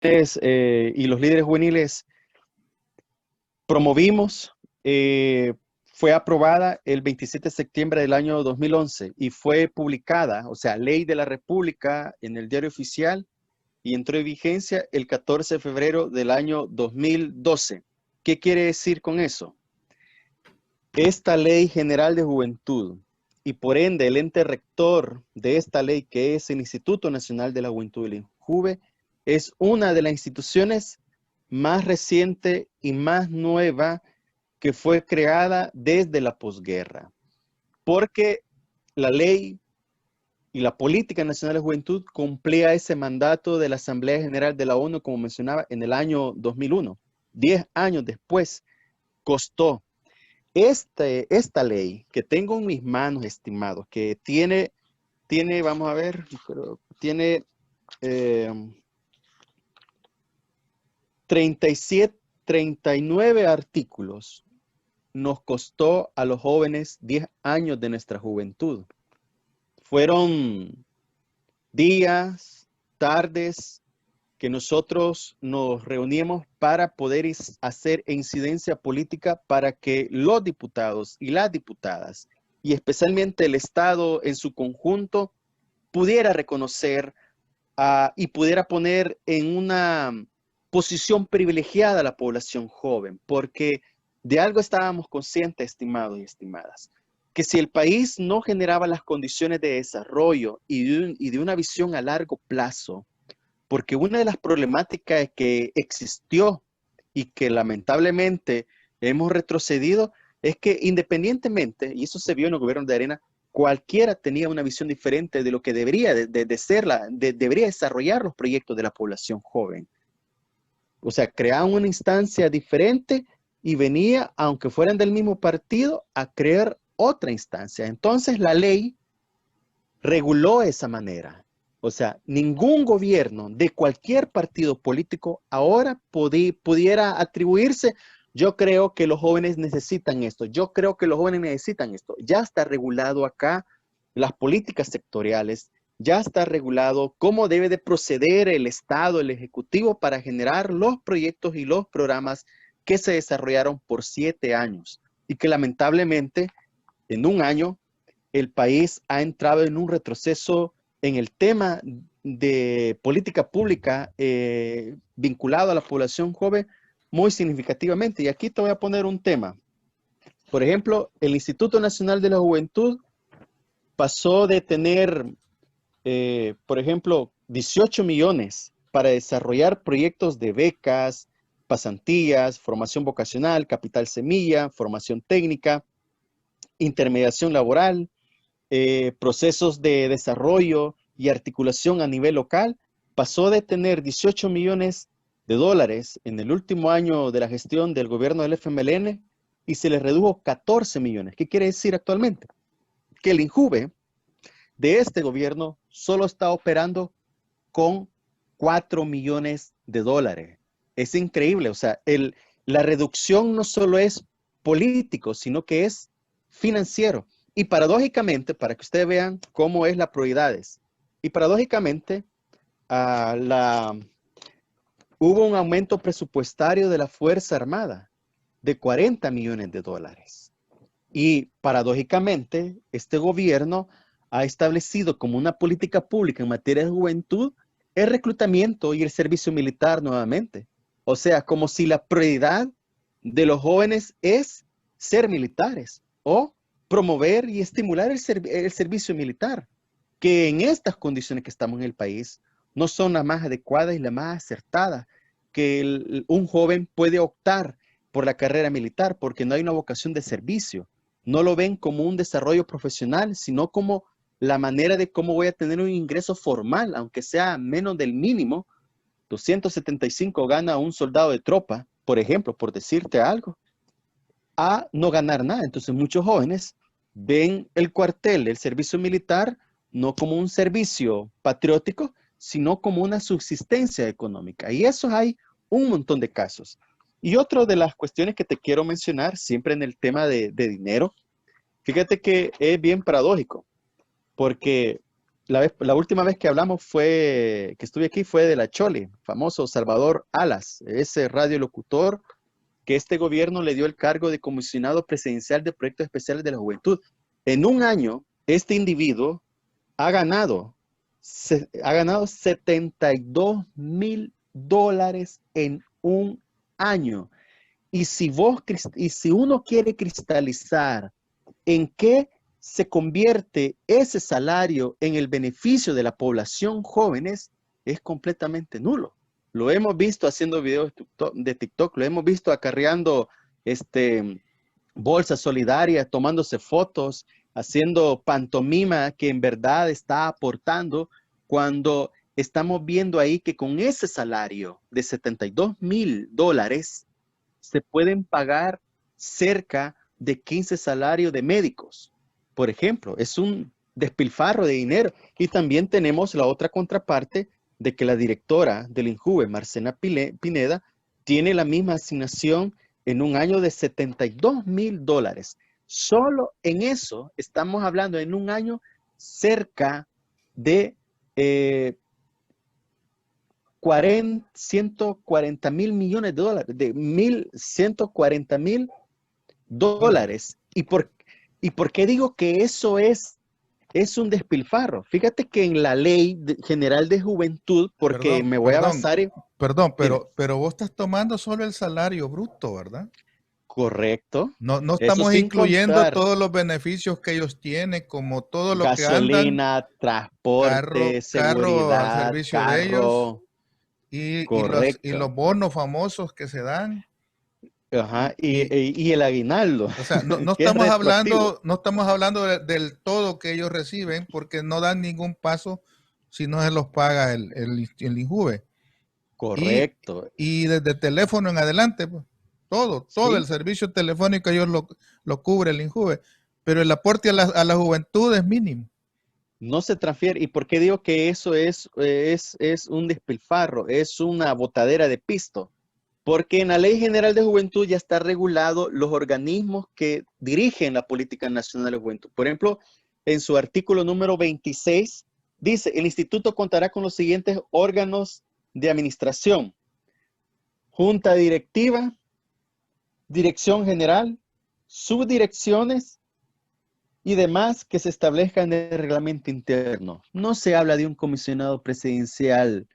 Y los líderes juveniles promovimos, fue aprobada el 27 de septiembre del año 2011 y fue publicada, o sea, Ley de la República en el Diario Oficial y entró en vigencia el 14 de febrero del año 2012. ¿Qué quiere decir con eso? Esta Ley General de Juventud y por ende el ente rector de esta ley, que es el Instituto Nacional de la Juventud y la Injuve, es una de las instituciones más reciente y más nueva que fue creada desde la posguerra, porque la ley y la política nacional de juventud cumplía ese mandato de la Asamblea General de la ONU, como mencionaba, en el año 2001. 10 años después costó esta ley que tengo en mis manos, estimados, que tiene, vamos a ver, tiene 37, 39 artículos. Nos costó a los jóvenes 10 años de nuestra juventud. Fueron días, tardes, que nosotros nos reuníamos para poder hacer incidencia política para que los diputados y las diputadas, y especialmente el Estado en su conjunto, pudiera reconocer y pudiera poner en una posición privilegiada a la población joven, porque de algo estábamos conscientes, estimados y estimadas, que si el país no generaba las condiciones de desarrollo y de una visión a largo plazo, porque una de las problemáticas que existió y que lamentablemente hemos retrocedido es que independientemente, y eso se vio en el gobierno de Arena, cualquiera tenía una visión diferente de lo que debería de ser debería desarrollar los proyectos de la población joven. O sea, creaban una instancia diferente y venía, aunque fueran del mismo partido, a crear otra instancia. Entonces la ley reguló esa manera. O sea, ningún gobierno de cualquier partido político ahora pudiera atribuirse, yo creo que los jóvenes necesitan esto, yo creo que los jóvenes necesitan esto. Ya está regulado acá las políticas sectoriales, ya está regulado cómo debe de proceder el Estado, el Ejecutivo para generar los proyectos y los programas que se desarrollaron por 7 años y que lamentablemente en un año el país ha entrado en un retroceso en el tema de política pública vinculado a la población joven muy significativamente. Y aquí te voy a poner un tema. Por ejemplo, el Instituto Nacional de la Juventud pasó de tener, por ejemplo, 18 millones para desarrollar proyectos de becas, pasantías, formación vocacional, capital semilla, formación técnica, intermediación laboral, procesos de desarrollo y articulación a nivel local, pasó de tener 18 millones de dólares en el último año de la gestión del gobierno del FMLN y se le redujo 14 millones. ¿Qué quiere decir actualmente? Que el INJUVE de este gobierno solo está operando con 4 millones de dólares. Es increíble, o sea, la reducción no solo es político, sino que es financiero. Y paradójicamente, para que ustedes vean cómo es las prioridades, y paradójicamente hubo un aumento presupuestario de la Fuerza Armada de 40 millones de dólares. Y paradójicamente, este gobierno ha establecido como una política pública en materia de juventud el reclutamiento y el servicio militar nuevamente. O sea, como si la prioridad de los jóvenes es ser militares o promover y estimular el servicio militar, que en estas condiciones que estamos en el país no son las más adecuadas y las más acertadas, que un joven puede optar por la carrera militar porque no hay una vocación de servicio. No lo ven como un desarrollo profesional, sino como la manera de cómo voy a tener un ingreso formal, aunque sea menos del mínimo. 275 gana un soldado de tropa, por ejemplo, por decirte algo, a no ganar nada. Entonces muchos jóvenes ven el cuartel, el servicio militar, no como un servicio patriótico, sino como una subsistencia económica. Y eso hay un montón de casos. Y otra de las cuestiones que te quiero mencionar, siempre en el tema de dinero, fíjate que es bien paradójico, porque la última vez que hablamos que estuve aquí fue de la Chole, famoso Salvador Alas, ese radiolocutor que este gobierno le dio el cargo de comisionado presidencial de proyectos especiales de la juventud. En un año, este individuo ha ganado, ha ganado $72,000 en un año. Y si uno quiere cristalizar en qué se convierte ese salario en el beneficio de la población jóvenes, es completamente nulo. Lo hemos visto haciendo videos de TikTok, lo hemos visto acarreando bolsas solidarias, tomándose fotos, haciendo pantomima que en verdad está aportando, cuando estamos viendo ahí que con ese salario de $72,000 se pueden pagar cerca de 15 salarios de médicos. Por ejemplo, es un despilfarro de dinero. Y también tenemos la otra contraparte de que la directora del INJUVE, Marcela Pineda, tiene la misma asignación en un año de $72,000. Solo en eso estamos hablando en un año cerca de 140 mil millones de dólares, de 140 mil dólares. ¿Y por qué digo que eso es un despilfarro? Fíjate que en la Ley General de Juventud, porque Perdón, me voy a perdón, basar en... perdón, Dime. pero vos estás tomando solo el salario bruto, ¿verdad? Correcto. No, no Eso estamos sin incluyendo contar todos los beneficios que ellos tienen, como todo lo que andan, gasolina, transporte, carro al seguridad, servicio de ellos carro. y los Correcto. bonos famosos que se dan. Ajá. Y, Y el aguinaldo, o sea, no, no que es estamos retroactivo. hablando, no estamos hablando del todo que ellos reciben, porque no dan ningún paso si no se los paga el INJUVE. Y, Correcto. y desde teléfono en adelante, pues, todo el Sí, servicio telefónico ellos lo cubre el INJUVE, pero el aporte a la juventud es mínimo. no se transfiere. ¿Y por qué digo que eso es un despilfarro? Es una botadera de pisto. Porque en la Ley General de Juventud ya está regulado los organismos que dirigen la Política Nacional de Juventud. Por ejemplo, en su artículo número 26, dice, el instituto contará con los siguientes órganos de administración: junta directiva, dirección general, subdirecciones y demás que se establezca en el reglamento interno. No se habla de un comisionado presidencial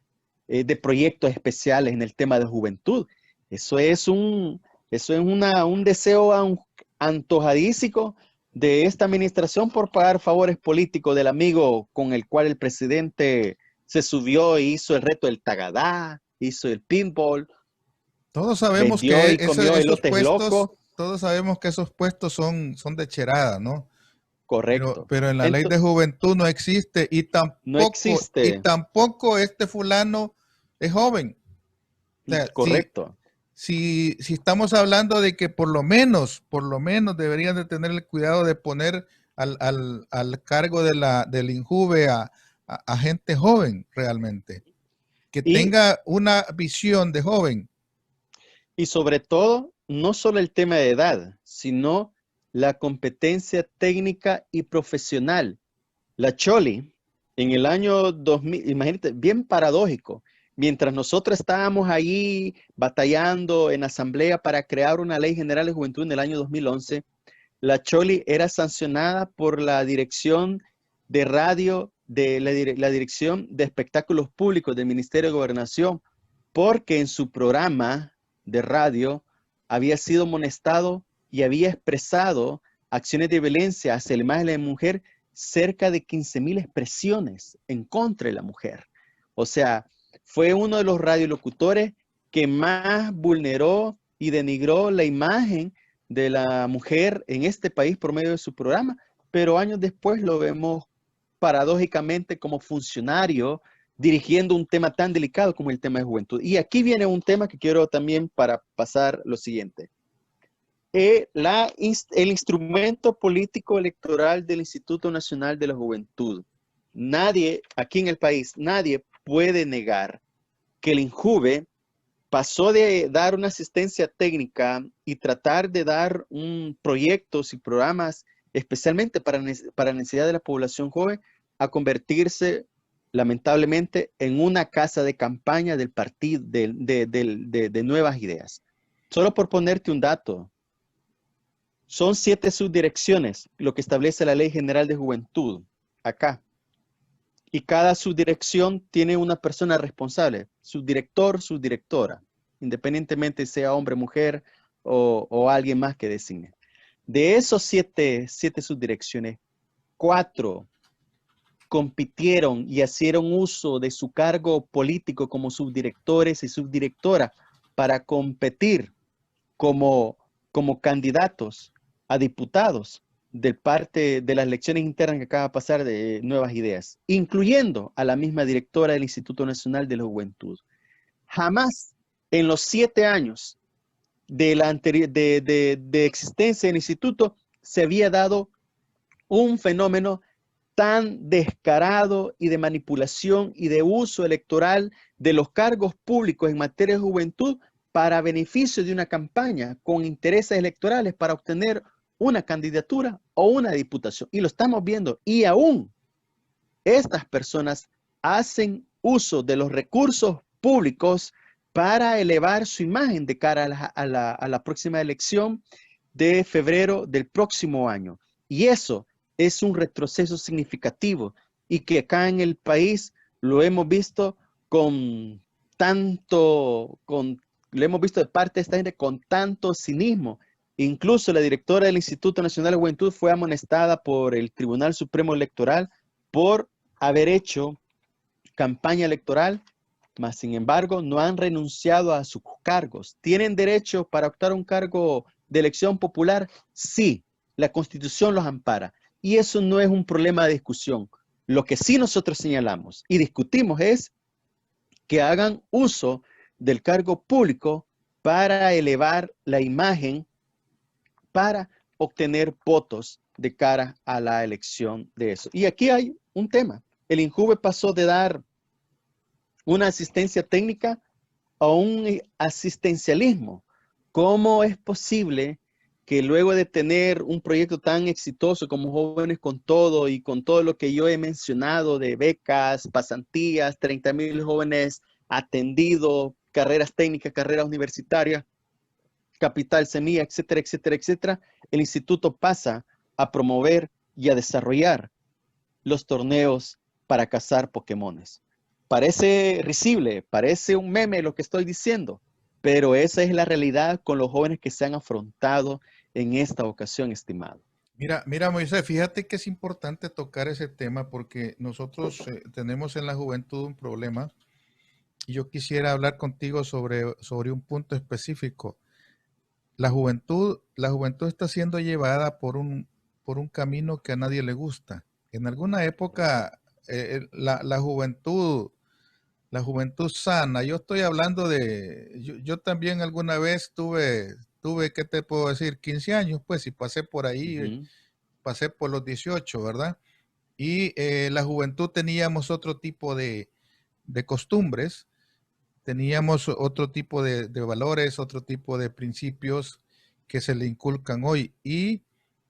de proyectos especiales en el tema de juventud. Eso es un deseo antojadísico de esta administración por pagar favores políticos del amigo con el cual el presidente se subió e hizo el reto del tagadá, hizo el pinball, Todos sabemos vendió que y comió elotes locos. todos sabemos que esos puestos son de cherada, ¿no? Correcto. Pero en la ley de Entonces, juventud no existe no y existe. tampoco este fulano es joven. O sea, Correcto. si estamos hablando de que por lo menos deberían de tener el cuidado de poner al cargo del INJUVE a gente joven realmente, que Y tenga una visión de joven. Y sobre todo, no solo el tema de edad, sino la competencia técnica y profesional. La Choli, en el año 2000, imagínate, bien paradójico, mientras nosotros estábamos ahí batallando en asamblea para crear una ley general de juventud en el año 2011, la Choli era sancionada por la dirección de radio, de la dirección de espectáculos públicos del Ministerio de Gobernación, porque en su programa de radio había sido amonestado y había expresado acciones de violencia hacia la imagen de la mujer, cerca de 15,000 expresiones en contra de la mujer. O sea, fue uno de los radiolocutores que más vulneró y denigró la imagen de la mujer en este país por medio de su programa, pero años después lo vemos paradójicamente como funcionario dirigiendo un tema tan delicado como el tema de juventud. Y aquí viene un tema que quiero también para pasar lo siguiente. El instrumento político electoral del Instituto Nacional de la Juventud. Nadie, aquí en el país, nadie puede negar que el INJUVE pasó de dar una asistencia técnica y tratar de dar proyectos y programas especialmente para necesidad de la población joven, a convertirse, lamentablemente, en una casa de campaña del partido de Nuevas Ideas. Solo por ponerte un dato, son 7 subdirecciones, lo que establece la Ley General de Juventud, acá. Y cada subdirección tiene una persona responsable, subdirector, subdirectora, independientemente sea hombre, mujer o alguien más que designe. De esos 7 subdirecciones, 4 compitieron y hicieron uso de su cargo político como subdirectores y subdirectoras para competir como candidatos a diputados de parte de las elecciones internas que acaba de pasar de Nuevas Ideas, incluyendo a la misma directora del Instituto Nacional de la Juventud. Jamás en los 7 años de existencia del instituto se había dado un fenómeno tan descarado y de manipulación y de uso electoral de los cargos públicos en materia de juventud para beneficio de una campaña con intereses electorales para obtener una candidatura o una diputación. Y lo estamos viendo. Y aún estas personas hacen uso de los recursos públicos para elevar su imagen de cara a la próxima elección de febrero del próximo año. Y eso es un retroceso significativo y que acá en el país lo hemos visto lo hemos visto de parte de esta gente con tanto cinismo. Incluso la directora del Instituto Nacional de Juventud fue amonestada por el Tribunal Supremo Electoral por haber hecho campaña electoral, mas sin embargo no han renunciado a sus cargos. ¿Tienen derecho para optar a un cargo de elección popular? Sí, la Constitución los ampara. Y eso no es un problema de discusión. Lo que sí nosotros señalamos y discutimos es que hagan uso del cargo público para elevar la imagen, para obtener votos de cara a la elección de eso. Y aquí hay un tema. El INJUVE pasó de dar una asistencia técnica a un asistencialismo. ¿Cómo es posible que luego de tener un proyecto tan exitoso como Jóvenes con Todo y con todo lo que yo he mencionado de becas, pasantías, 30,000 jóvenes atendidos, carreras técnicas, carreras universitarias, capital semilla, etcétera, etcétera, etcétera, el instituto pasa a promover y a desarrollar los torneos para cazar Pokémones? Parece risible, parece un meme lo que estoy diciendo, pero esa es la realidad con los jóvenes que se han afrontado en esta ocasión, estimado. Mira, Moisés, fíjate que es importante tocar ese tema porque nosotros tenemos en la juventud un problema y yo quisiera hablar contigo sobre un punto específico. La juventud está siendo llevada por un camino que a nadie le gusta. En alguna época, la juventud sana, yo estoy hablando yo también alguna vez tuve, ¿qué te puedo decir? 15 años, pues, y pasé por ahí, pasé por los 18, ¿verdad? Y la juventud teníamos otro tipo de costumbres, teníamos otro tipo de valores, otro tipo de principios que se le inculcan hoy. Y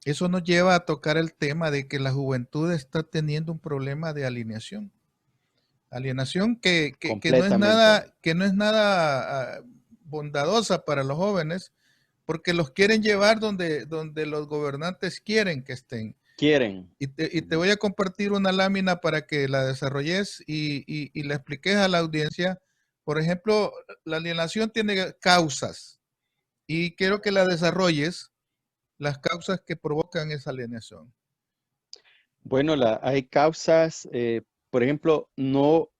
eso nos lleva a tocar el tema de que la juventud está teniendo un problema de alineación. Alienación que no es nada bondadosa para los jóvenes, porque los quieren llevar donde los gobernantes quieren que estén. Y te voy a compartir una lámina para que la desarrolles y la expliques a la audiencia. Por ejemplo, la alienación tiene causas y quiero que la desarrolles, las causas que provocan esa alienación. Bueno, hay causas, por ejemplo, no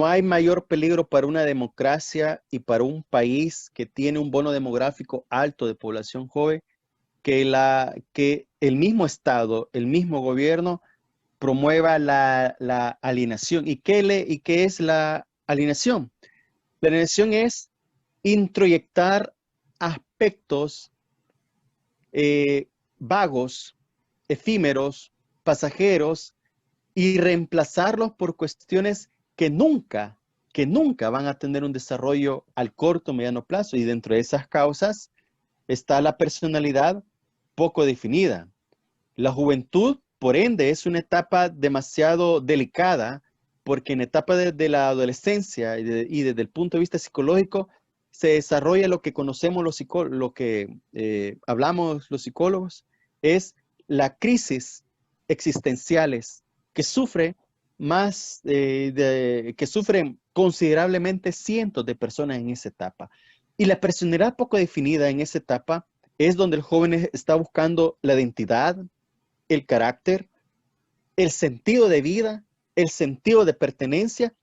hay mayor peligro para una democracia y para un país que tiene un bono demográfico alto de población joven que el mismo Estado, el mismo gobierno promueva la alienación. ¿Y qué es la alienación? La alienación es introyectar aspectos vagos, efímeros, pasajeros y reemplazarlos por cuestiones que nunca van a tener un desarrollo al corto o mediano plazo. Y dentro de esas causas está la personalidad poco definida. La juventud por ende es una etapa demasiado delicada, porque en la etapa de la adolescencia y desde el punto de vista psicológico se desarrolla lo que conocemos lo que hablamos los psicólogos, es la crisis existenciales que sufre que sufren considerablemente cientos de personas en esa etapa. Y la personalidad poco definida en esa etapa es donde el joven está buscando la identidad, el carácter, el sentido de vida, el sentido de pertenencia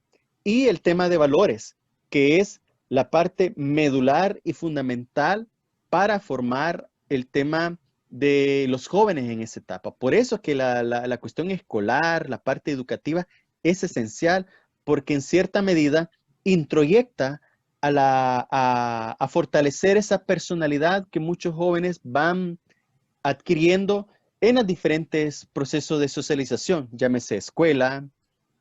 y el tema de valores, que es la parte medular y fundamental para formar el tema de los jóvenes en esa etapa. Por eso es que la cuestión escolar, la parte educativa, es esencial, porque en cierta medida introyecta a fortalecer esa personalidad que muchos jóvenes van adquiriendo en los diferentes procesos de socialización, llámese escuela,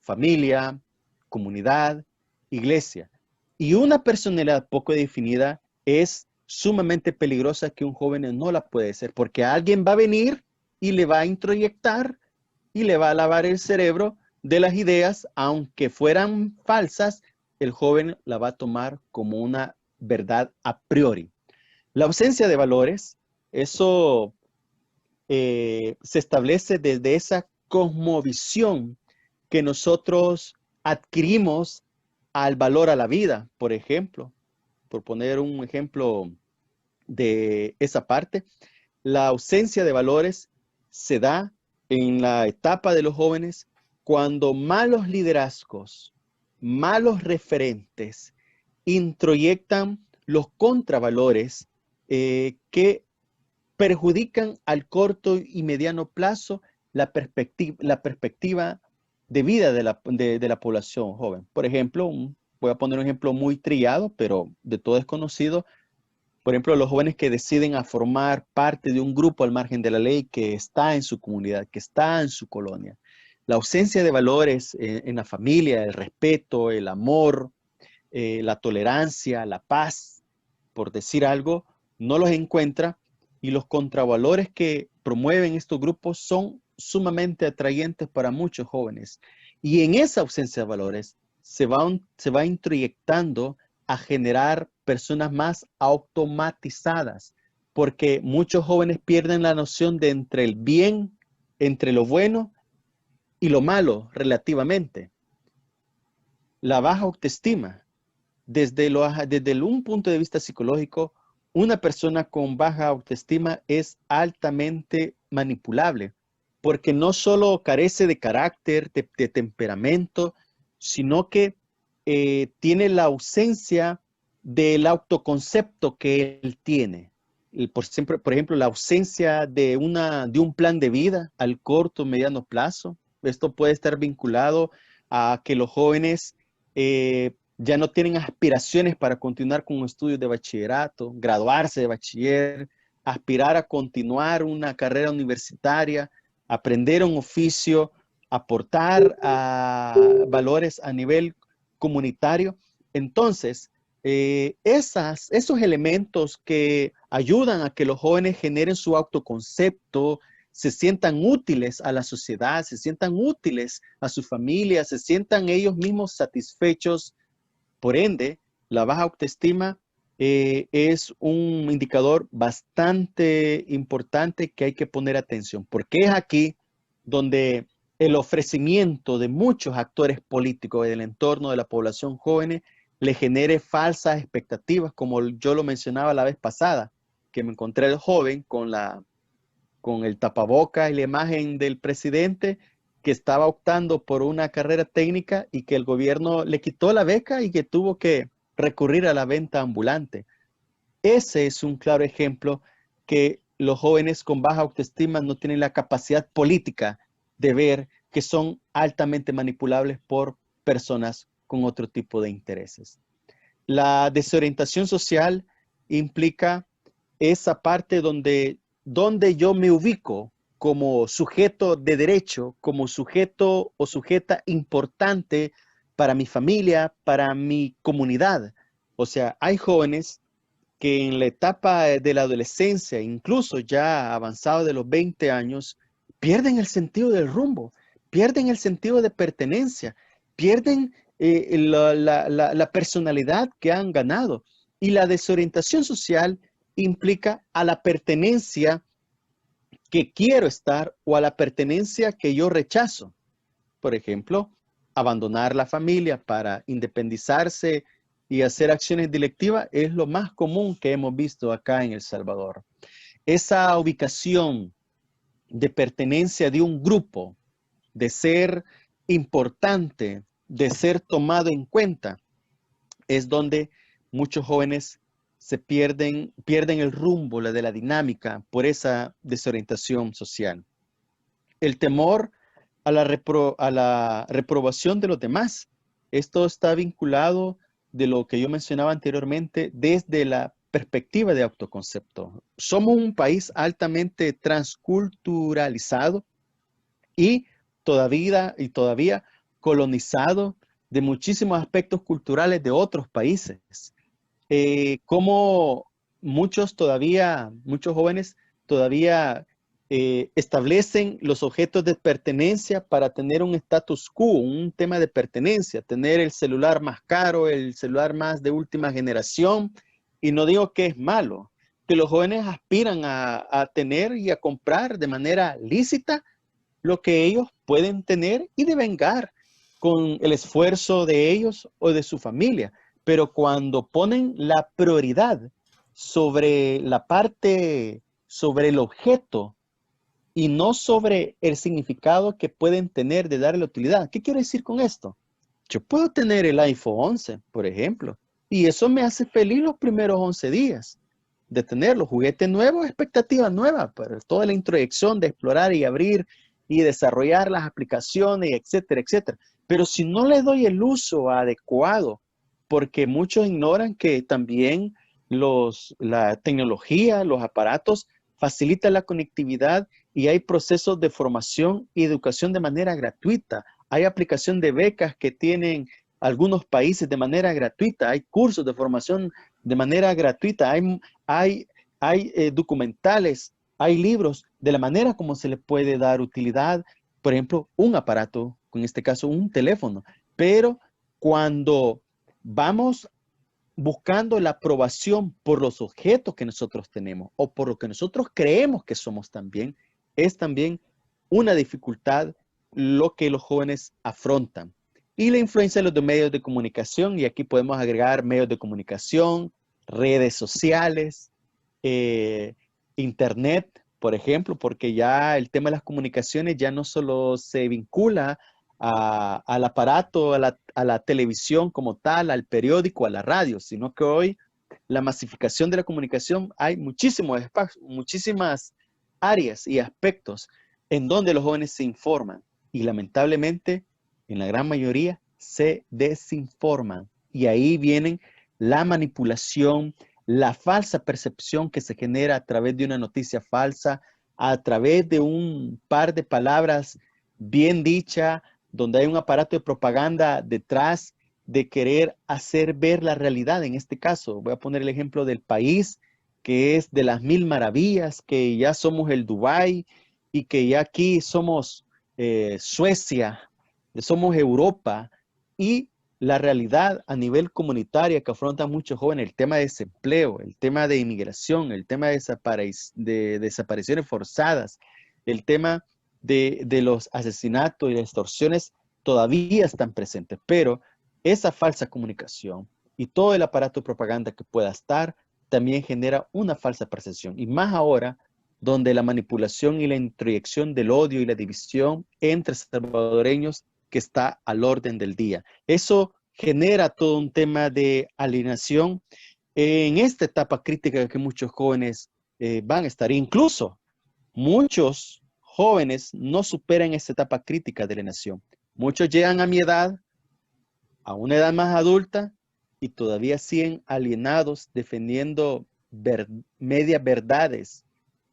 familia, comunidad, iglesia. Y una personalidad poco definida es sumamente peligrosa, que un joven no la puede ser, porque alguien va a venir y le va a introyectar y le va a lavar el cerebro de las ideas, aunque fueran falsas, el joven la va a tomar como una verdad a priori. La ausencia de valores, eso se establece desde esa cosmovisión que nosotros adquirimos al valor a la vida, por ejemplo, por poner un ejemplo de esa parte. La ausencia de valores se da en la etapa de los jóvenes cuando malos liderazgos, malos referentes introyectan los contravalores que perjudican al corto y mediano plazo la perspectiva de vida de la población joven. Por ejemplo, voy a poner un ejemplo muy trillado, pero de todo es conocido. Por ejemplo, los jóvenes que deciden a formar parte de un grupo al margen de la ley que está en su comunidad, que está en su colonia. La ausencia de valores en la familia, el respeto, el amor, la tolerancia, la paz, por decir algo, no los encuentra, y los contravalores que promueven estos grupos son sumamente atrayentes para muchos jóvenes. Y en esa ausencia de valores se va introyectando a generar personas más automatizadas, porque muchos jóvenes pierden la noción de entre el bien, entre lo bueno y lo malo relativamente. La baja autoestima. Desde un punto de vista psicológico, una persona con baja autoestima es altamente manipulable, porque no solo carece de carácter, de temperamento, sino que tiene la ausencia del autoconcepto que él tiene. Por ejemplo, la ausencia de un plan de vida al corto o mediano plazo. Esto puede estar vinculado a que los jóvenes ya no tienen aspiraciones para continuar con estudios de bachillerato, graduarse de bachiller, aspirar a continuar una carrera universitaria, aprender un oficio, aportar a valores a nivel comunitario. Entonces, esos elementos que ayudan a que los jóvenes generen su autoconcepto, se sientan útiles a la sociedad, se sientan útiles a su familia, se sientan ellos mismos satisfechos. Por ende, la baja autoestima es un indicador bastante importante que hay que poner atención, porque es aquí donde el ofrecimiento de muchos actores políticos del entorno de la población joven le genere falsas expectativas, como yo lo mencionaba la vez pasada, que me encontré el joven con el tapaboca y la imagen del presidente, que estaba optando por una carrera técnica y que el gobierno le quitó la beca y que tuvo que recurrir a la venta ambulante. Ese es un claro ejemplo que los jóvenes con baja autoestima no tienen la capacidad política de ver que son altamente manipulables por personas con otro tipo de intereses. La desorientación social implica esa parte donde yo me ubico como sujeto de derecho, como sujeto o sujeta importante para mi familia, para mi comunidad. O sea, hay jóvenes que en la etapa de la adolescencia, incluso ya avanzado de los 20 años, pierden el sentido del rumbo, pierden el sentido de pertenencia, pierden la personalidad que han ganado. Y la desorientación social implica a la pertenencia que quiero estar o a la pertenencia que yo rechazo. Por ejemplo, abandonar la familia para independizarse y hacer acciones delictivas es lo más común que hemos visto acá en El Salvador. Esa ubicación de pertenencia de un grupo, de ser importante, de ser tomado en cuenta, es donde muchos jóvenes se pierden el rumbo, la de la dinámica, por esa desorientación social. El temor a la reprobación de los demás. Esto está vinculado de lo que yo mencionaba anteriormente desde la perspectiva de autoconcepto. Somos un país altamente transculturalizado y todavía colonizado de muchísimos aspectos culturales de otros países. Como muchos jóvenes todavía establecen los objetos de pertenencia para tener un status quo, un tema de pertenencia, tener el celular más caro, el celular más de última generación, y no digo que es malo, que los jóvenes aspiran a tener y a comprar de manera lícita lo que ellos pueden tener y devengar con el esfuerzo de ellos o de su familia. Pero cuando ponen la prioridad sobre la parte, sobre el objeto y no sobre el significado que pueden tener de darle utilidad. ¿Qué quiero decir con esto? Yo puedo tener el iPhone 11, por ejemplo, y eso me hace feliz los primeros 11 días de tenerlo. Juguete nuevo, expectativa nueva, para toda la introyección de explorar y abrir y desarrollar las aplicaciones, etcétera, etcétera. Pero si no le doy el uso adecuado, porque muchos ignoran que también la tecnología, los aparatos facilitan la conectividad y hay procesos de formación y educación de manera gratuita. Hay aplicación de becas que tienen algunos países de manera gratuita. Hay cursos de formación de manera gratuita. Hay documentales, hay libros de la manera como se le puede dar utilidad. Por ejemplo, un aparato, en este caso un teléfono. Pero cuando vamos buscando la aprobación por los objetos que nosotros tenemos o por lo que nosotros creemos que somos también, es también una dificultad lo que los jóvenes afrontan. Y la influencia de los medios de comunicación, y aquí podemos agregar medios de comunicación, redes sociales, internet, por ejemplo, porque ya el tema de las comunicaciones ya no solo se vincula al aparato, a la televisión como tal, al periódico, a la radio, sino que hoy la masificación de la comunicación hay muchísimos espacios, muchísimas áreas y aspectos en donde los jóvenes se informan y lamentablemente en la gran mayoría se desinforman y ahí vienen la manipulación, la falsa percepción que se genera a través de una noticia falsa, a través de un par de palabras bien dichas, donde hay un aparato de propaganda detrás de querer hacer ver la realidad. En este caso, voy a poner el ejemplo del país, que es de las mil maravillas, que ya somos el Dubái y que ya aquí somos Suecia, somos Europa, y la realidad a nivel comunitario que afrontan muchos jóvenes, el tema de desempleo, el tema de inmigración, el tema de desapariciones forzadas, el tema de los asesinatos y las extorsiones todavía están presentes, pero esa falsa comunicación y todo el aparato de propaganda que pueda estar también genera una falsa percepción. Y más ahora, donde la manipulación y la introyección del odio y la división entre salvadoreños que está al orden del día. Eso genera todo un tema de alienación en esta etapa crítica que muchos jóvenes van a estar. Incluso muchos jóvenes no superan esta etapa crítica de alienación. Muchos llegan a mi edad, a una edad más adulta, y todavía siguen alienados, defendiendo medias verdades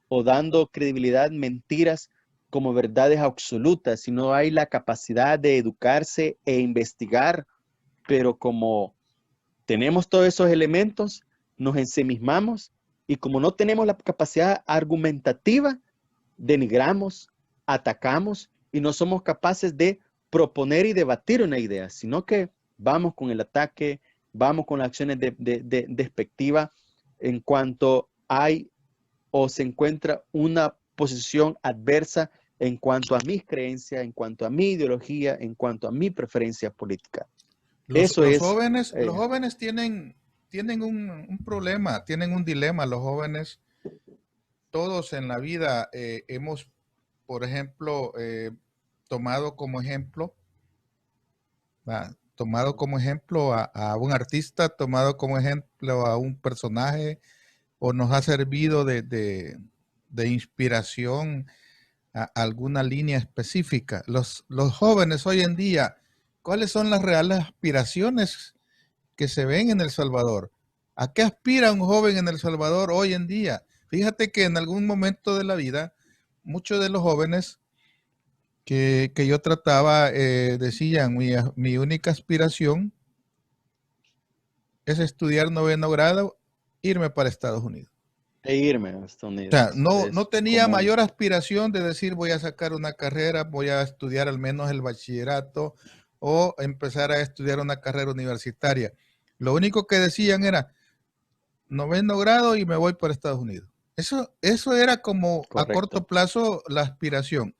o dando credibilidad mentiras como verdades absolutas, si no hay la capacidad de educarse e investigar, pero como tenemos todos esos elementos, nos ensimismamos y como no tenemos la capacidad argumentativa, denigramos, atacamos y no somos capaces de proponer y debatir una idea, sino que vamos con el ataque, vamos con las acciones despectiva en cuanto hay o se encuentra una posición adversa en cuanto a mis creencias, en cuanto a mi ideología, en cuanto a mi preferencia política. Eso Los es. jóvenes tienen un problema, tienen un dilema. Los jóvenes, todos en la vida hemos, por ejemplo, tomado como ejemplo, a un artista, tomado como ejemplo a un personaje, o nos ha servido de inspiración a alguna línea específica. Los jóvenes hoy en día, ¿cuáles son las reales aspiraciones que se ven en El Salvador? ¿A qué aspira un joven en El Salvador hoy en día? Fíjate que en algún momento de la vida, muchos de los jóvenes que yo trataba decían, mi única aspiración es estudiar 9º grado, irme para Estados Unidos. E irme a Estados O sea, Unidos. no Es tenía común. mayor aspiración de decir voy a sacar una carrera, voy a estudiar al menos el bachillerato o empezar a estudiar una carrera universitaria. Lo único que decían era 9º grado y me voy para Estados Unidos. Eso era como a Correcto. corto plazo la aspiración.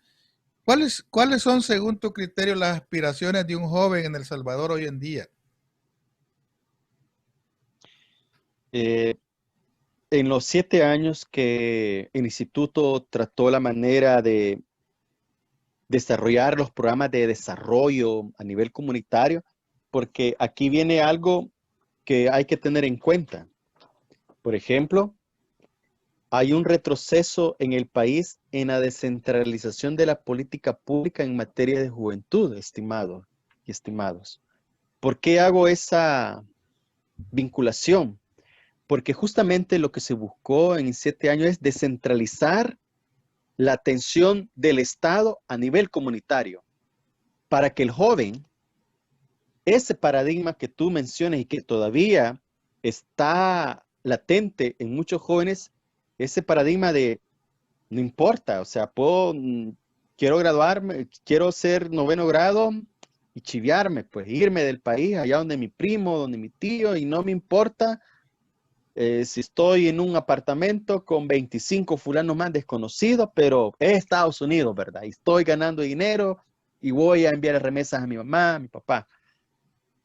¿Cuáles son, según tu criterio, las aspiraciones de un joven en El Salvador hoy en día? En los 7 años que el instituto trató la manera de desarrollar los programas de desarrollo a nivel comunitario, porque aquí viene algo que hay que tener en cuenta. Por ejemplo, hay un retroceso en el país en la descentralización de la política pública en materia de juventud, estimados y estimados. ¿Por qué hago esa vinculación? Porque justamente lo que se buscó en 7 años es descentralizar la atención del Estado a nivel comunitario, para que el joven, ese paradigma que tú mencionas y que todavía está latente en muchos jóvenes, ese paradigma de no importa, o sea, quiero graduarme, quiero ser 9º grado y chiviarme, pues irme del país allá donde mi primo, donde mi tío, y no me importa si estoy en un apartamento con 25 fulanos más desconocidos, pero es Estados Unidos, ¿verdad? Y estoy ganando dinero y voy a enviar remesas a mi mamá, a mi papá.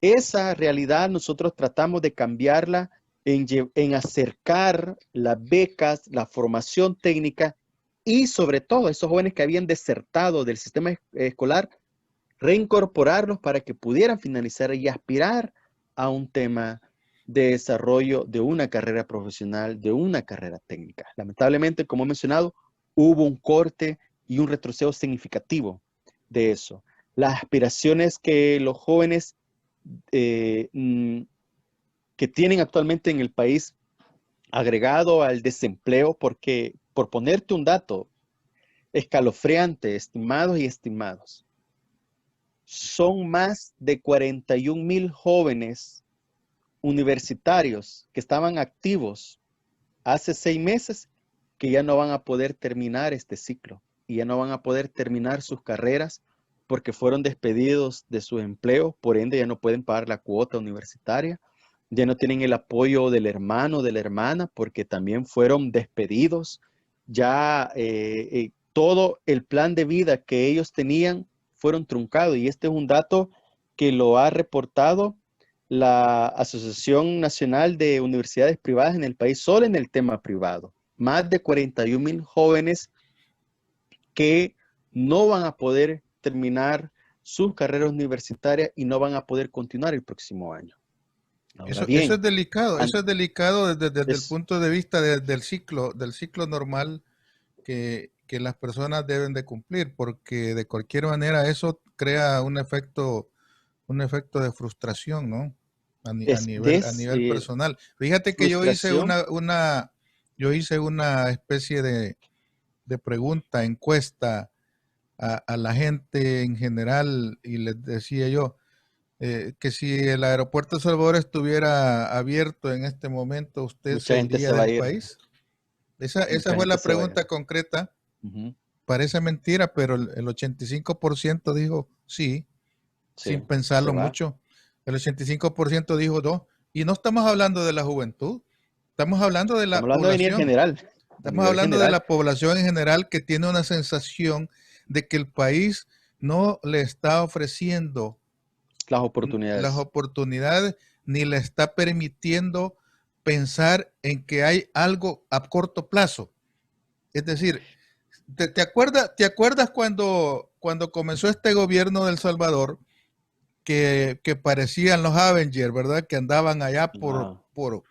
Esa realidad nosotros tratamos de cambiarla en acercar las becas, la formación técnica y sobre todo esos jóvenes que habían desertado del sistema escolar, reincorporarlos para que pudieran finalizar y aspirar a un tema de desarrollo de una carrera profesional, de una carrera técnica. Lamentablemente, como he mencionado, hubo un corte y un retroceso significativo de eso. Las aspiraciones que los jóvenes que tienen actualmente en el país, agregado al desempleo, porque por ponerte un dato escalofriante, estimados y estimados, son más de 41,000 jóvenes universitarios que estaban activos hace 6 meses que ya no van a poder terminar este ciclo y ya no van a poder terminar sus carreras porque fueron despedidos de su empleo, por ende ya no pueden pagar la cuota universitaria, ya no tienen el apoyo del hermano, de la hermana, porque también fueron despedidos, ya todo el plan de vida que ellos tenían fueron truncados y este es un dato que lo ha reportado la Asociación Nacional de Universidades Privadas en el país, solo en el tema privado. Más de 41,000 jóvenes que no van a poder terminar sus carreras universitarias y no van a poder continuar el próximo año. Ahora Eso bien, es delicado desde el es, punto de vista del ciclo normal que las personas deben de cumplir, porque de cualquier manera eso crea un efecto de frustración, ¿no? es A nivel personal. Fíjate que frustración. yo hice una especie de pregunta, encuesta a la gente en general y les decía yo que si el aeropuerto de Salvador estuviera abierto en este momento, ¿usted Mucha se gente iría se va a del ir. país? Esa Mucha fue gente la se va a ir. pregunta concreta Uh -huh. parece mentira, pero el 85% dijo sí, sin Sí, se pensarlo va. mucho. El 85% dijo no. Y no estamos hablando de la juventud, estamos hablando de Estamos la hablando de nivel población. general, a Estamos nivel hablando de general. la población en general que tiene una sensación de que el país no le está ofreciendo Las las oportunidades. oportunidades ni le está permitiendo pensar en que hay algo a corto plazo. Es decir, ¿te acuerdas cuando comenzó este gobierno de El Salvador que parecían los Avengers, ¿verdad? Que andaban allá por, Ah, por,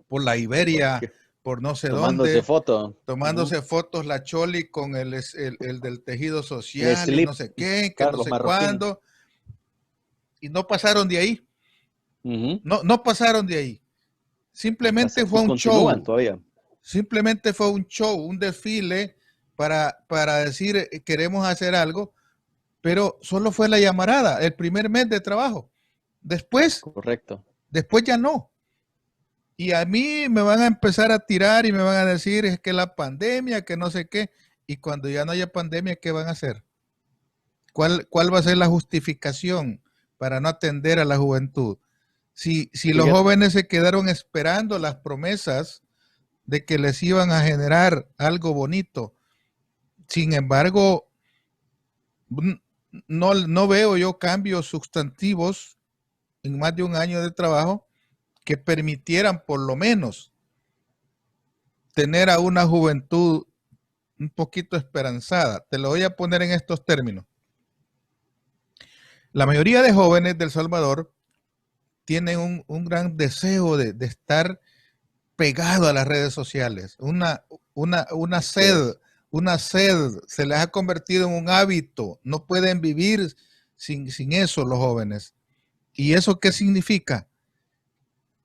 por la Iberia, porque por no sé tomándose dónde, fotos. Ujú. tomándose fotos la Choli con el del tejido El social y no slip, sé qué, que no Carlos sé Marroquín. cuándo, y no pasaron de ahí. Ujú. No pasaron de ahí. No Simplemente pasa. fue Y un continúan show. todavía. Simplemente fue un show, un desfile para decir queremos hacer algo, pero solo fue la llamarada, el primer mes de trabajo. Después, Correcto. después ya no. Y a mí me van a empezar a tirar y me van a decir es que la pandemia, que no sé qué. Y cuando ya no haya pandemia, ¿qué van a hacer? ¿Cuál va a ser la justificación para no atender a la juventud? Si los Fíjate. jóvenes se quedaron esperando las promesas de que les iban a generar algo bonito, sin embargo, no veo yo cambios sustantivos en más de un año de trabajo que permitieran por lo menos tener a una juventud un poquito esperanzada. Te lo voy a poner en estos términos. La mayoría de jóvenes del Salvador tienen un gran deseo de estar pegado a las redes sociales, una Así sed, es. una sed, se les ha convertido en un hábito, no pueden vivir sin eso los jóvenes. ¿Y eso qué significa?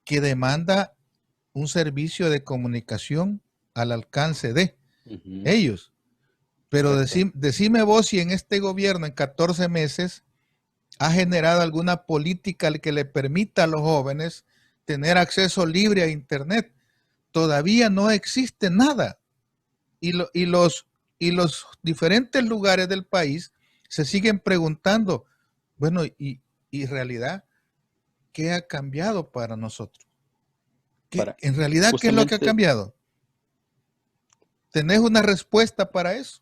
Que demanda un servicio de comunicación al alcance de Ujú. ellos. Pero Correcto. decime vos si en este gobierno en 14 meses ha generado alguna política que le permita a los jóvenes tener acceso libre a Internet. Todavía no existe nada. Y los diferentes lugares del país se siguen preguntando, bueno, y en realidad, ¿qué ha cambiado para nosotros? Para En realidad, ¿qué es lo que ha justamente, cambiado? ¿Tenés una respuesta para eso?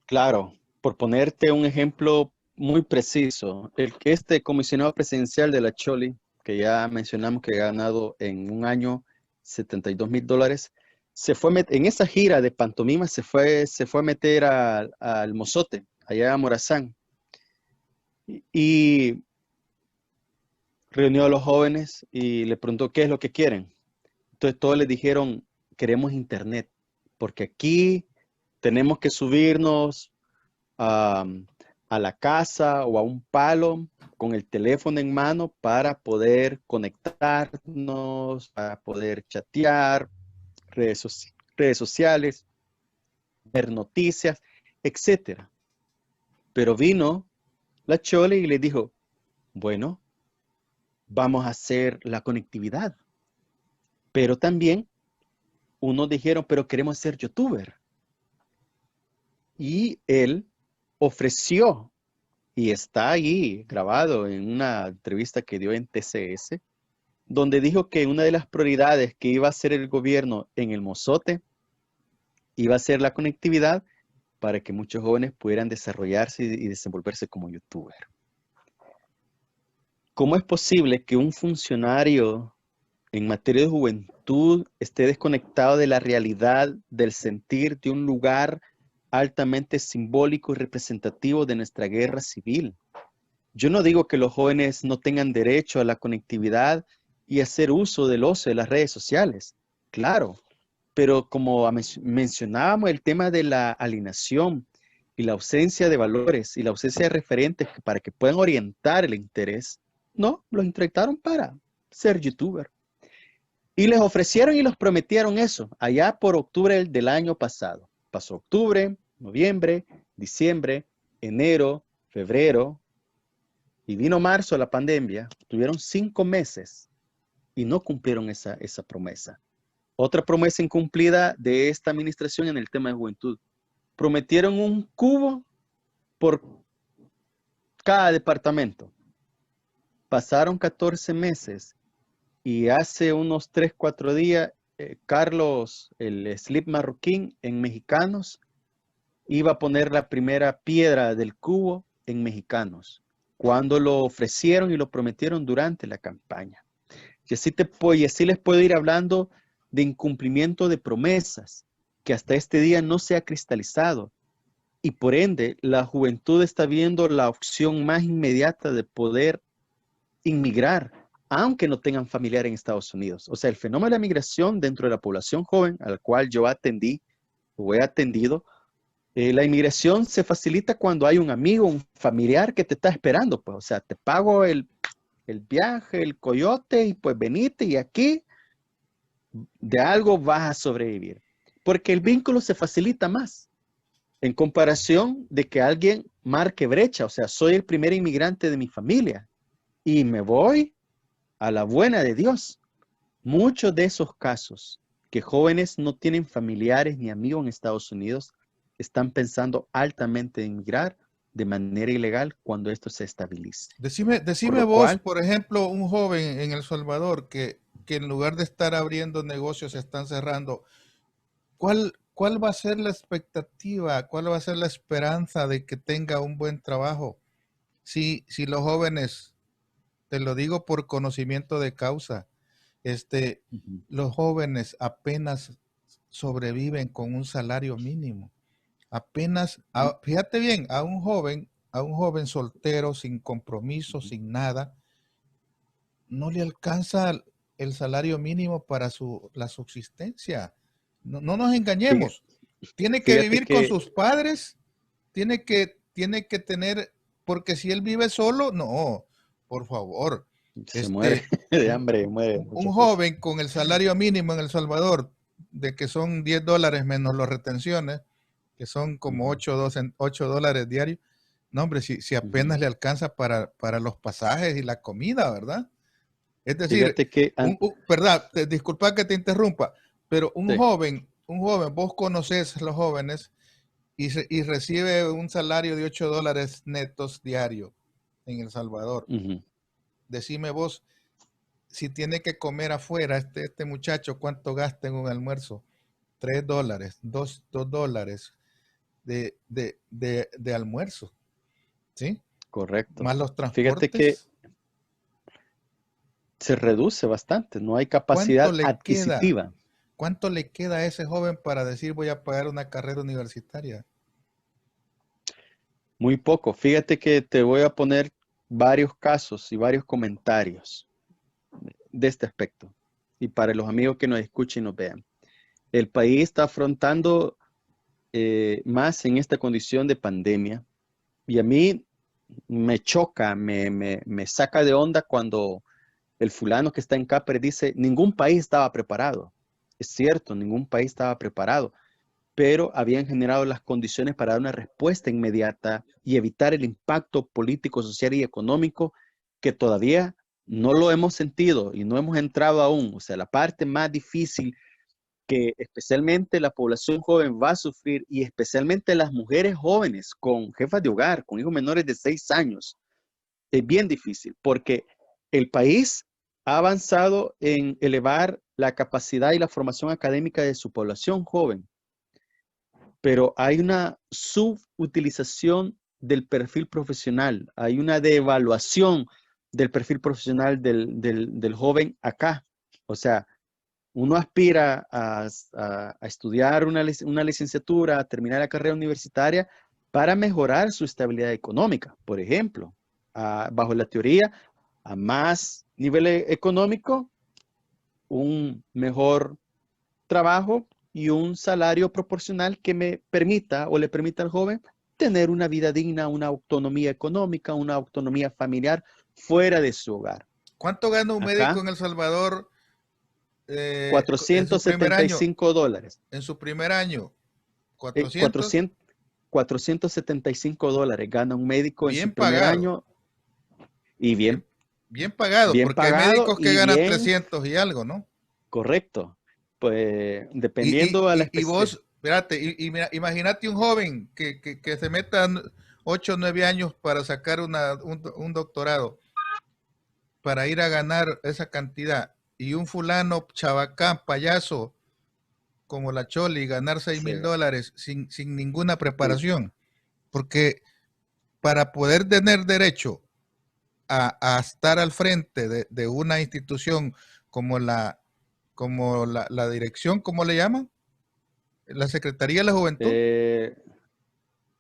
claro, por ponerte un ejemplo muy preciso, este comisionado presidencial de la Choli, que ya mencionamos que ha ganado en un año $72,000, en esa gira de pantomima se fue a meter al Mozote, allá a Morazán, y reunió a los jóvenes y le preguntó qué es lo que quieren. Entonces todos les dijeron, queremos internet, porque aquí tenemos que subirnos a, a la casa o a un palo con el teléfono en mano para poder conectarnos, para poder chatear, redes sociales, ver noticias, etcétera. Pero vino la Chole y le dijo, bueno, vamos a hacer la conectividad. Pero también unos dijeron, pero queremos ser youtuber. Y él ofreció, y está ahí grabado en una entrevista que dio en TCS, donde dijo que una de las prioridades que iba a hacer el gobierno en el Mozote iba a ser la conectividad para que muchos jóvenes pudieran desarrollarse y desenvolverse como youtuber. ¿Cómo es posible que un funcionario en materia de juventud esté desconectado de la realidad del sentir de un lugar altamente simbólico y representativo de nuestra guerra civil? Yo no digo que los jóvenes no tengan derecho a la conectividad y hacer uso del ocio de las redes sociales. Claro, pero como mencionábamos el tema de la alienación y la ausencia de valores y la ausencia de referentes para que puedan orientar el interés, no, los entrevistaron para ser youtuber. Y les ofrecieron y les prometieron eso allá por octubre del año pasado. Pasó octubre, noviembre, diciembre, enero, febrero, y vino marzo, la pandemia. Tuvieron 5 meses y no cumplieron esa promesa. Otra promesa incumplida de esta administración en el tema de juventud. prometieron un cubo por cada departamento. Pasaron 14 meses y hace unos 3, 4 días, Carlos, el Slip Marroquín en Mexicanos, iba a poner la primera piedra del cubo en Mexicanos, cuando lo ofrecieron y lo prometieron durante la campaña. Y así les puedo ir hablando de incumplimiento de promesas que hasta este día no se ha cristalizado. Y por ende, la juventud está viendo la opción más inmediata de poder inmigrar, aunque no tengan familiar en Estados Unidos. O sea, el fenómeno de la migración dentro de la población joven, al cual yo atendí o he atendido, la inmigración se facilita cuando hay un amigo, un familiar que te está esperando. Pues, o sea, te pago el viaje, el coyote, y pues venite y aquí de algo vas a sobrevivir. Porque el vínculo se facilita más en comparación de que alguien marque brecha. O sea, soy el primer inmigrante de mi familia y me voy a la buena de Dios. Muchos de esos casos que jóvenes no tienen familiares ni amigos en Estados Unidos están pensando altamente en emigrar de manera ilegal cuando esto se estabilice. Decime vos, por ejemplo, un joven en El Salvador que en lugar de estar abriendo negocios se están cerrando. ¿Cuál va a ser la expectativa? ¿Cuál va a ser la esperanza de que tenga un buen trabajo? Si los jóvenes, te lo digo por conocimiento de causa, los jóvenes apenas sobreviven con un salario mínimo. Apenas, fíjate bien, a un joven soltero, sin compromiso, sin nada, no le alcanza el salario mínimo para la subsistencia. No nos engañemos. Tiene que vivir con sus padres, tiene que tener, porque si él vive solo, no, por favor. Se muere de hambre, muere. Un joven con el salario mínimo en El Salvador, de que son $10 menos las retenciones, que son como $8 diarios. No, hombre, si apenas le alcanza para los pasajes y la comida, ¿verdad? Es decir, ¿verdad? Disculpa que te interrumpa, pero un joven, vos conocés los jóvenes y recibe un salario de $8 netos diario en El Salvador. Decime vos, si tiene que comer afuera, este muchacho, ¿cuánto gasta en un almuerzo? $3, $2 de almuerzo, ¿sí? Correcto. Más los transportes. Fíjate que se reduce bastante, no hay capacidad adquisitiva. ¿Cuánto le queda a ese joven para decir voy a pagar una carrera universitaria? Muy poco. Fíjate que te voy a poner varios casos y varios comentarios de este aspecto. Y para los amigos que nos escuchen y nos vean. El país está afrontando más en esta condición de pandemia. Y a mí me choca, me saca de onda cuando el fulano que está en Capri dice, ningún país estaba preparado. Es cierto, ningún país estaba preparado, pero habían generado las condiciones para dar una respuesta inmediata y evitar el impacto político, social y económico que todavía no lo hemos sentido y no hemos entrado aún. O sea, la parte más difícil que especialmente la población joven va a sufrir y especialmente las mujeres jóvenes con jefas de hogar, con hijos menores de 6 años, es bien difícil porque el país ha avanzado en elevar la capacidad y la formación académica de su población joven, pero hay una subutilización del perfil profesional, hay una devaluación del perfil profesional del joven acá. O sea, uno aspira a estudiar una licenciatura, a terminar la carrera universitaria para mejorar su estabilidad económica, por ejemplo. Bajo la teoría, a más nivel económico, un mejor trabajo y un salario proporcional que me permita o le permita al joven tener una vida digna, una autonomía económica, una autonomía familiar fuera de su hogar. ¿Cuánto gana un médico en El Salvador? $475. En su primer año. $475 gana un médico en su primer año. Y bien pagado, porque pagado, hay médicos que ganan 300 y algo, ¿no? Correcto. Pues dependiendo a la y vos Fíjate, mira, imagínate un joven que se meta 8 o 9 años para sacar un doctorado, para ir a ganar esa cantidad, y un fulano chabacán, payaso, como la Choli, ganar seis Sí, mil dólares sin ninguna sí. preparación. Porque para poder tener derecho a estar al frente de una institución como la dirección, ¿cómo le llaman? La Secretaría de la Juventud, Eh,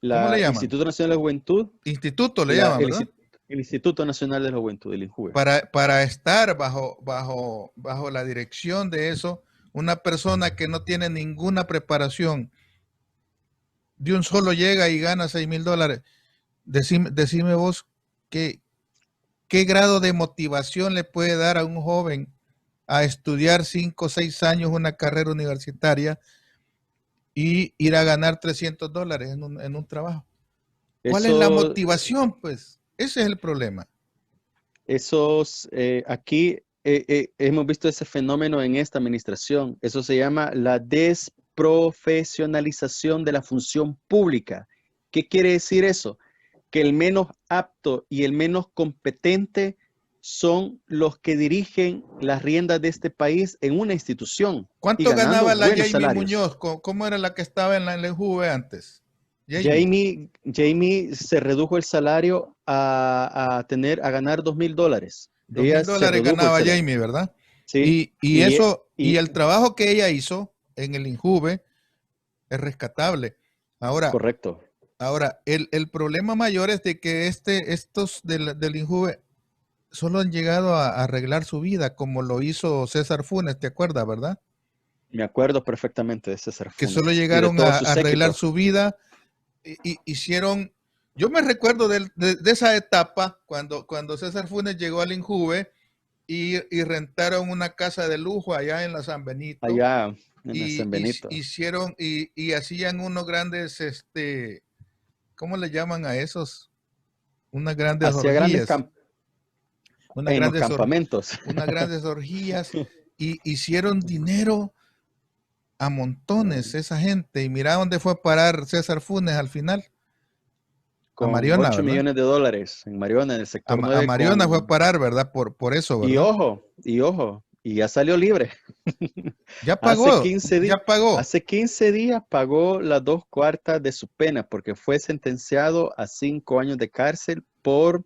¿cómo le la llaman? Instituto Nacional de la Juventud, Instituto le llaman, ¿verdad? El Instituto Nacional de la Juventud, el INJUVE. Para estar bajo la dirección de eso, una persona que no tiene ninguna preparación, de un solo llega y gana 6,000 dólares. Decime vos qué, qué grado de motivación le puede dar a un joven a estudiar 5 o 6 años una carrera universitaria y ir a ganar 300 dólares en un trabajo. ¿Cuál es la Eso, motivación? Pues ese es el problema. aquí hemos visto ese fenómeno en esta administración. Eso se llama la desprofesionalización de la función pública. ¿Qué quiere decir eso? Que el menos apto y el menos competente son los que dirigen las riendas de este país en una institución y ¿Cuánto ganando ganaba la buenos Jamie salarios. Muñoz? ¿Cómo era la que estaba en la Juve antes? Jamie. Jamie se redujo el salario a ganar $2,000. dos Ella mil se dólares redujo el ganaba salario, Jamie, ¿verdad? ¿sí? Y Y, eso, y y el trabajo que ella hizo en el Injuve es rescatable. Ahora, correcto. el problema mayor es de que estos del Injuve solo han llegado a arreglar su vida, como lo hizo César Funes, ¿te acuerdas, verdad? Me acuerdo perfectamente de César Que solo Funes y de llegaron todo a su arreglar séquito. su vida hicieron, yo me recuerdo de esa etapa cuando César Funes llegó al Injuve y rentaron una casa de lujo allá en la San Benito Allá en el San Benito. hicieron y hacían unos grandes, ¿cómo le llaman a esos? Unas grandes Hacía grandes orgías, unas en los grandes, campamentos. unas grandes orgías y hicieron dinero a montones esa gente. Y mira dónde fue a parar César Funes al final, a Con Mariona, 8 ¿verdad? millones de dólares en Mariona, en el sector A 9 Mariona fue a parar, ¿verdad? Por eso, ¿verdad? y ojo, y ya salió libre. Ya Hace pagó, 15 días, ya pagó. hace 15 días pagó las 2/4 de su pena porque fue sentenciado a 5 años de cárcel por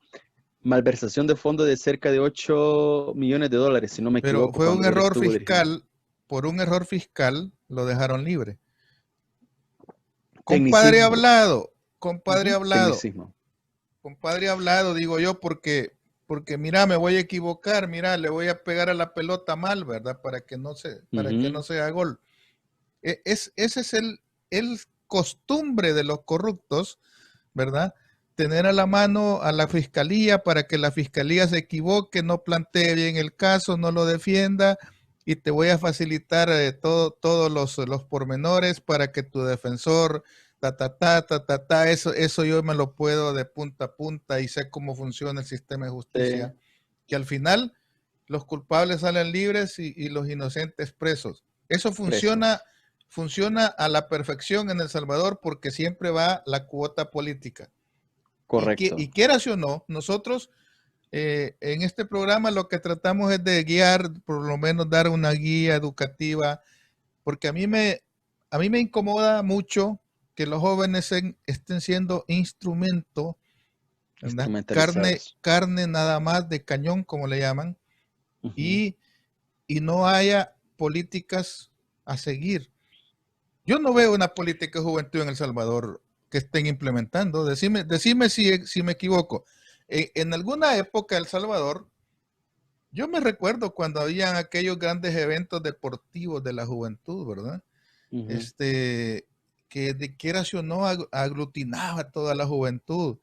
malversación de fondos de cerca de 8 millones de dólares, si no me Pero equivoco, fue un cuando él error estuvo dirigiendo. fiscal, por un error fiscal lo dejaron libre. Compadre Tecnicismo. hablado, compadre Ujú, hablado, tecnicismo. compadre hablado, digo yo, porque mira, me voy a equivocar, mira, le voy a pegar a la pelota mal, ¿verdad? Para que no Ujú, sea gol. Ese es el costumbre de los corruptos, ¿verdad? Tener a la mano a la fiscalía para que la fiscalía se equivoque, no plantee bien el caso, no lo defienda y te voy a facilitar todos los pormenores para que tu defensor, eso yo me lo puedo de punta a punta y sé cómo funciona el sistema de sí, justicia, que al final los culpables salen libres y los inocentes presos. Eso presos. funciona a la perfección en El Salvador porque siempre va la cuota política. Y Correcto. quieras o no, nosotros en este programa lo que tratamos es de guiar, por lo menos dar una guía educativa, porque a mí me incomoda mucho que los jóvenes estén siendo instrumento, ¿verdad? Instrumentalizados. Carne nada más de cañón, como le llaman, Ujú. y, y no haya políticas a seguir. Yo no veo una política de juventud en El Salvador que estén implementando. Decime si me equivoco. En alguna época El Salvador, yo me recuerdo cuando habían aquellos grandes eventos deportivos de la juventud, ¿verdad? Ujú. Que de quieras o no aglutinaba a toda la juventud.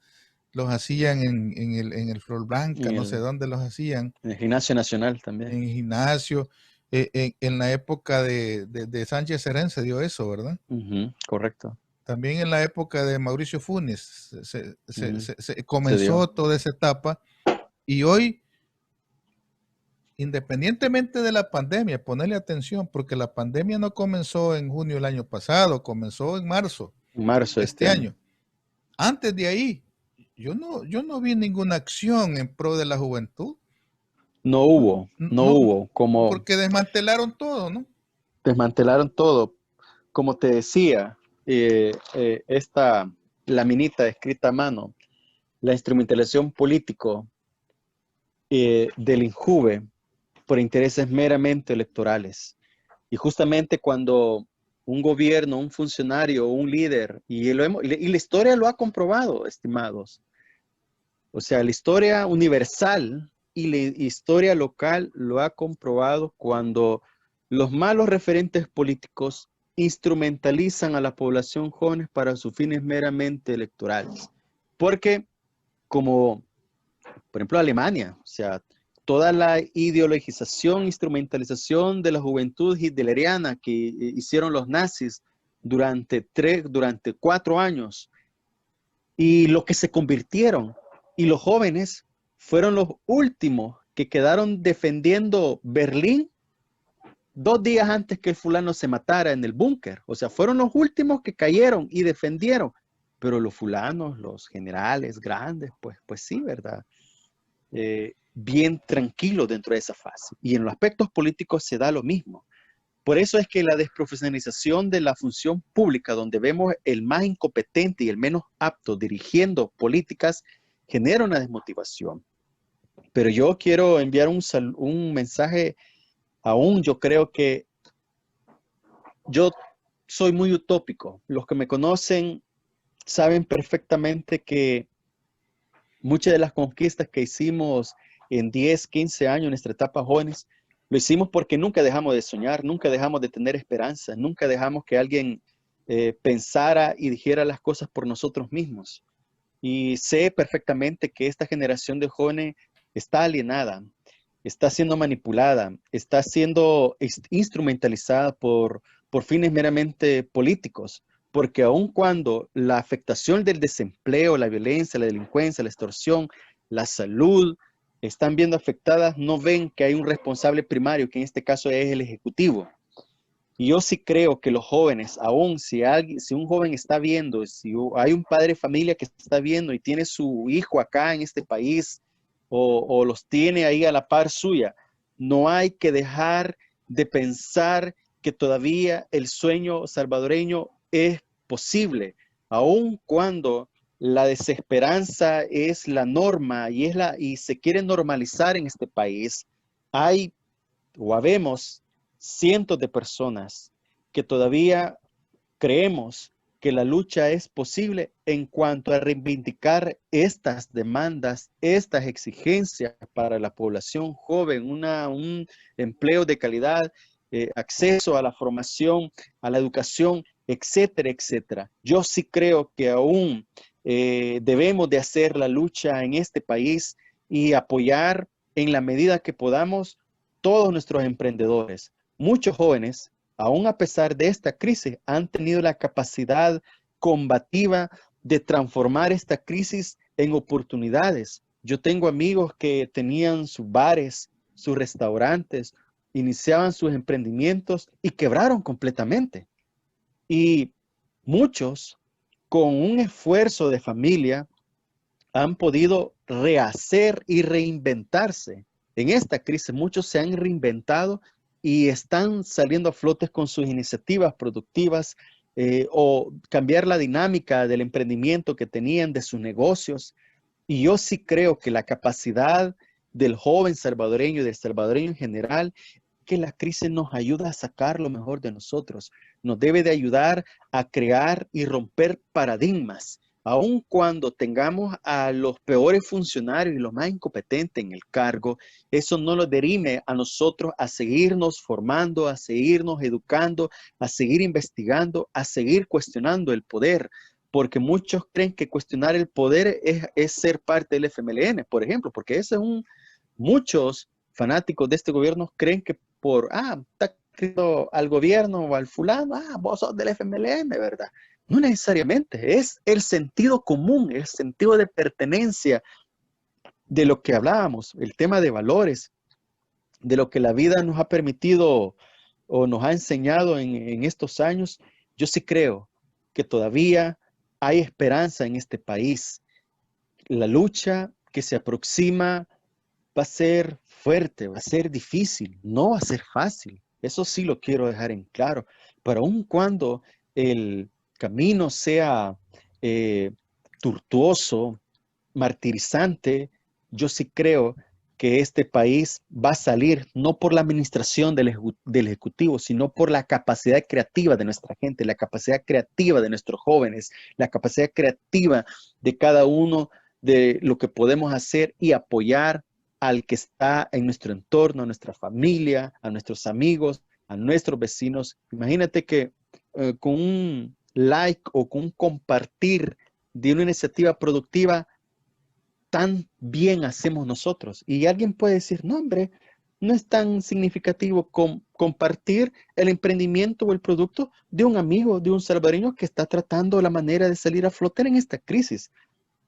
Los hacían en el Flor Blanca, En no sé el, dónde los hacían, en el Gimnasio Nacional también. en el gimnasio. En la época de Sánchez Serén se dio eso, ¿verdad? Ujú, correcto. También en la época de Mauricio Funes Ujú, se se dio. comenzó toda esa etapa y hoy independientemente de la pandemia, ponerle atención, porque la pandemia no comenzó en junio del año pasado, comenzó en marzo En marzo de de este este año. año. Antes de ahí, yo no vi ninguna acción en pro de la juventud. No No, hubo, no no, hubo, como porque desmantelaron todo, ¿no? desmantelaron todo. Como te decía, esta laminita escrita a mano, la instrumentalización político del INJUVE por intereses meramente electorales. Y justamente cuando un gobierno, un funcionario, un líder, y la historia lo ha comprobado, estimados. O sea, la historia universal y la historia local lo ha comprobado cuando los malos referentes políticos instrumentalizan a la población joven para sus fines meramente electorales. Porque, como por ejemplo Alemania, o sea, toda la ideologización, instrumentalización de la juventud hitleriana que hicieron los nazis durante 4 años, y lo que se convirtieron, y los jóvenes fueron los últimos que quedaron defendiendo Berlín 2 días antes que el fulano se matara en el búnker. O sea, fueron los últimos que cayeron y defendieron. Pero los fulanos, los generales grandes, pues sí, ¿verdad? Bien tranquilos dentro de esa fase. Y en los aspectos políticos se da lo mismo. Por eso es que la desprofesionalización de la función pública, donde vemos el más incompetente y el menos apto dirigiendo políticas, genera una desmotivación. Pero yo quiero enviar un mensaje aún. Yo creo que yo soy muy utópico. Los que me conocen saben perfectamente que muchas de las conquistas que hicimos en 10, 15 años, en nuestra etapa jóvenes, lo hicimos porque nunca dejamos de soñar, nunca dejamos de tener esperanza, nunca dejamos que alguien pensara y dijera las cosas por nosotros mismos. Y sé perfectamente que esta generación de jóvenes está alienada, está siendo manipulada, está siendo instrumentalizada por fines meramente políticos, porque aun cuando la afectación del desempleo, la violencia, la delincuencia, la extorsión, la salud, están viendo afectadas, no ven que hay un responsable primario, que en este caso es el Ejecutivo. Y yo sí creo que los jóvenes, aún si un joven está viendo, si hay un padre de familia que está viendo y tiene su hijo acá en este país o los tiene ahí a la par suya, no hay que dejar de pensar que todavía el sueño salvadoreño es posible, aun cuando la desesperanza es la norma y se quiere normalizar en este país. Hay o habemos cientos de personas que todavía creemos que la lucha es posible en cuanto a reivindicar estas demandas, estas exigencias para la población joven, un empleo de calidad, acceso a la formación, a la educación, etcétera, etcétera. Yo sí creo que aún debemos de hacer la lucha en este país y apoyar en la medida que podamos todos nuestros emprendedores. Muchos jóvenes, aún a pesar de esta crisis, han tenido la capacidad combativa de transformar esta crisis en oportunidades. Yo tengo amigos que tenían sus bares, sus restaurantes, iniciaban sus emprendimientos y quebraron completamente. Y muchos, con un esfuerzo de familia, han podido rehacer y reinventarse. En esta crisis muchos se han reinventado y están saliendo a flote con sus iniciativas productivas o cambiar la dinámica del emprendimiento que tenían, de sus negocios. Y yo sí creo que la capacidad del joven salvadoreño y del salvadoreño en general, que la crisis nos ayuda a sacar lo mejor de nosotros, nos debe de ayudar a crear y romper paradigmas. Aun cuando tengamos a los peores funcionarios y los más incompetentes en el cargo, eso no nos derime a nosotros a seguirnos formando, a seguirnos educando, a seguir investigando, a seguir cuestionando el poder, porque muchos creen que cuestionar el poder es ser parte del FMLN, por ejemplo, porque ese es muchos fanáticos de este gobierno creen que está escrito al gobierno o al fulano, vos sos del FMLN, ¿verdad? No necesariamente, es el sentido común, el sentido de pertenencia de lo que hablábamos, el tema de valores. de lo que la vida nos ha permitido o nos ha enseñado en estos años, yo sí creo que todavía hay esperanza en este país. La lucha que se aproxima va a ser fuerte, va a ser difícil, no va a ser fácil. Eso sí lo quiero dejar en claro. Pero aun cuando el camino sea eh, tortuoso, martirizante, yo sí creo que este país va a salir no por la administración del Ejecutivo, sino por la capacidad creativa de nuestra gente, la capacidad creativa de nuestros jóvenes, la capacidad creativa de cada uno de lo que podemos hacer y apoyar al que está en nuestro entorno, a nuestra familia, a nuestros amigos, a nuestros vecinos. Imagínate que con un like o con un compartir de una iniciativa productiva, tan bien hacemos nosotros. Y alguien puede decir, no, hombre, no es tan significativo compartir el emprendimiento o el producto de un amigo, de un salvadoreño que está tratando la manera de salir a flotar en esta crisis.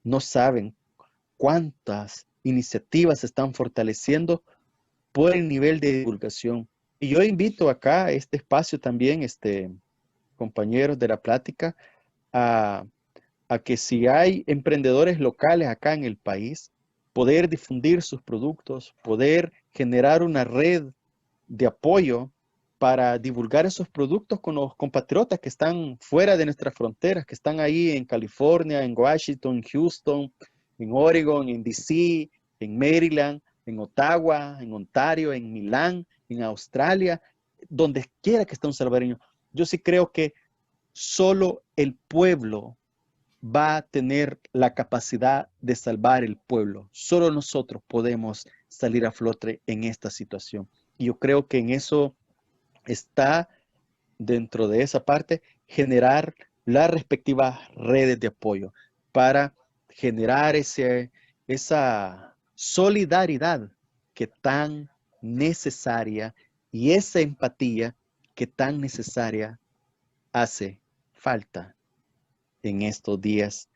No saben cuántas iniciativas se están fortaleciendo por el nivel de divulgación. Y yo invito acá a este espacio también, compañeros de la plática, a que si hay emprendedores locales acá en el país, poder difundir sus productos, poder generar una red de apoyo para divulgar esos productos con los compatriotas que están fuera de nuestras fronteras, que están ahí en California, en Washington, en Houston, en Oregon, en DC, en Maryland, en Ottawa, en Ontario, en Milán, en Australia, donde quiera que esté un salvadoreño. Yo sí creo que solo el pueblo va a tener la capacidad de salvar el pueblo. Solo nosotros podemos salir a flote en esta situación. Y yo creo que en eso está, dentro de esa parte, generar las respectivas redes de apoyo para generar esa solidaridad que tan necesaria y esa empatía que tan necesaria hace falta en estos días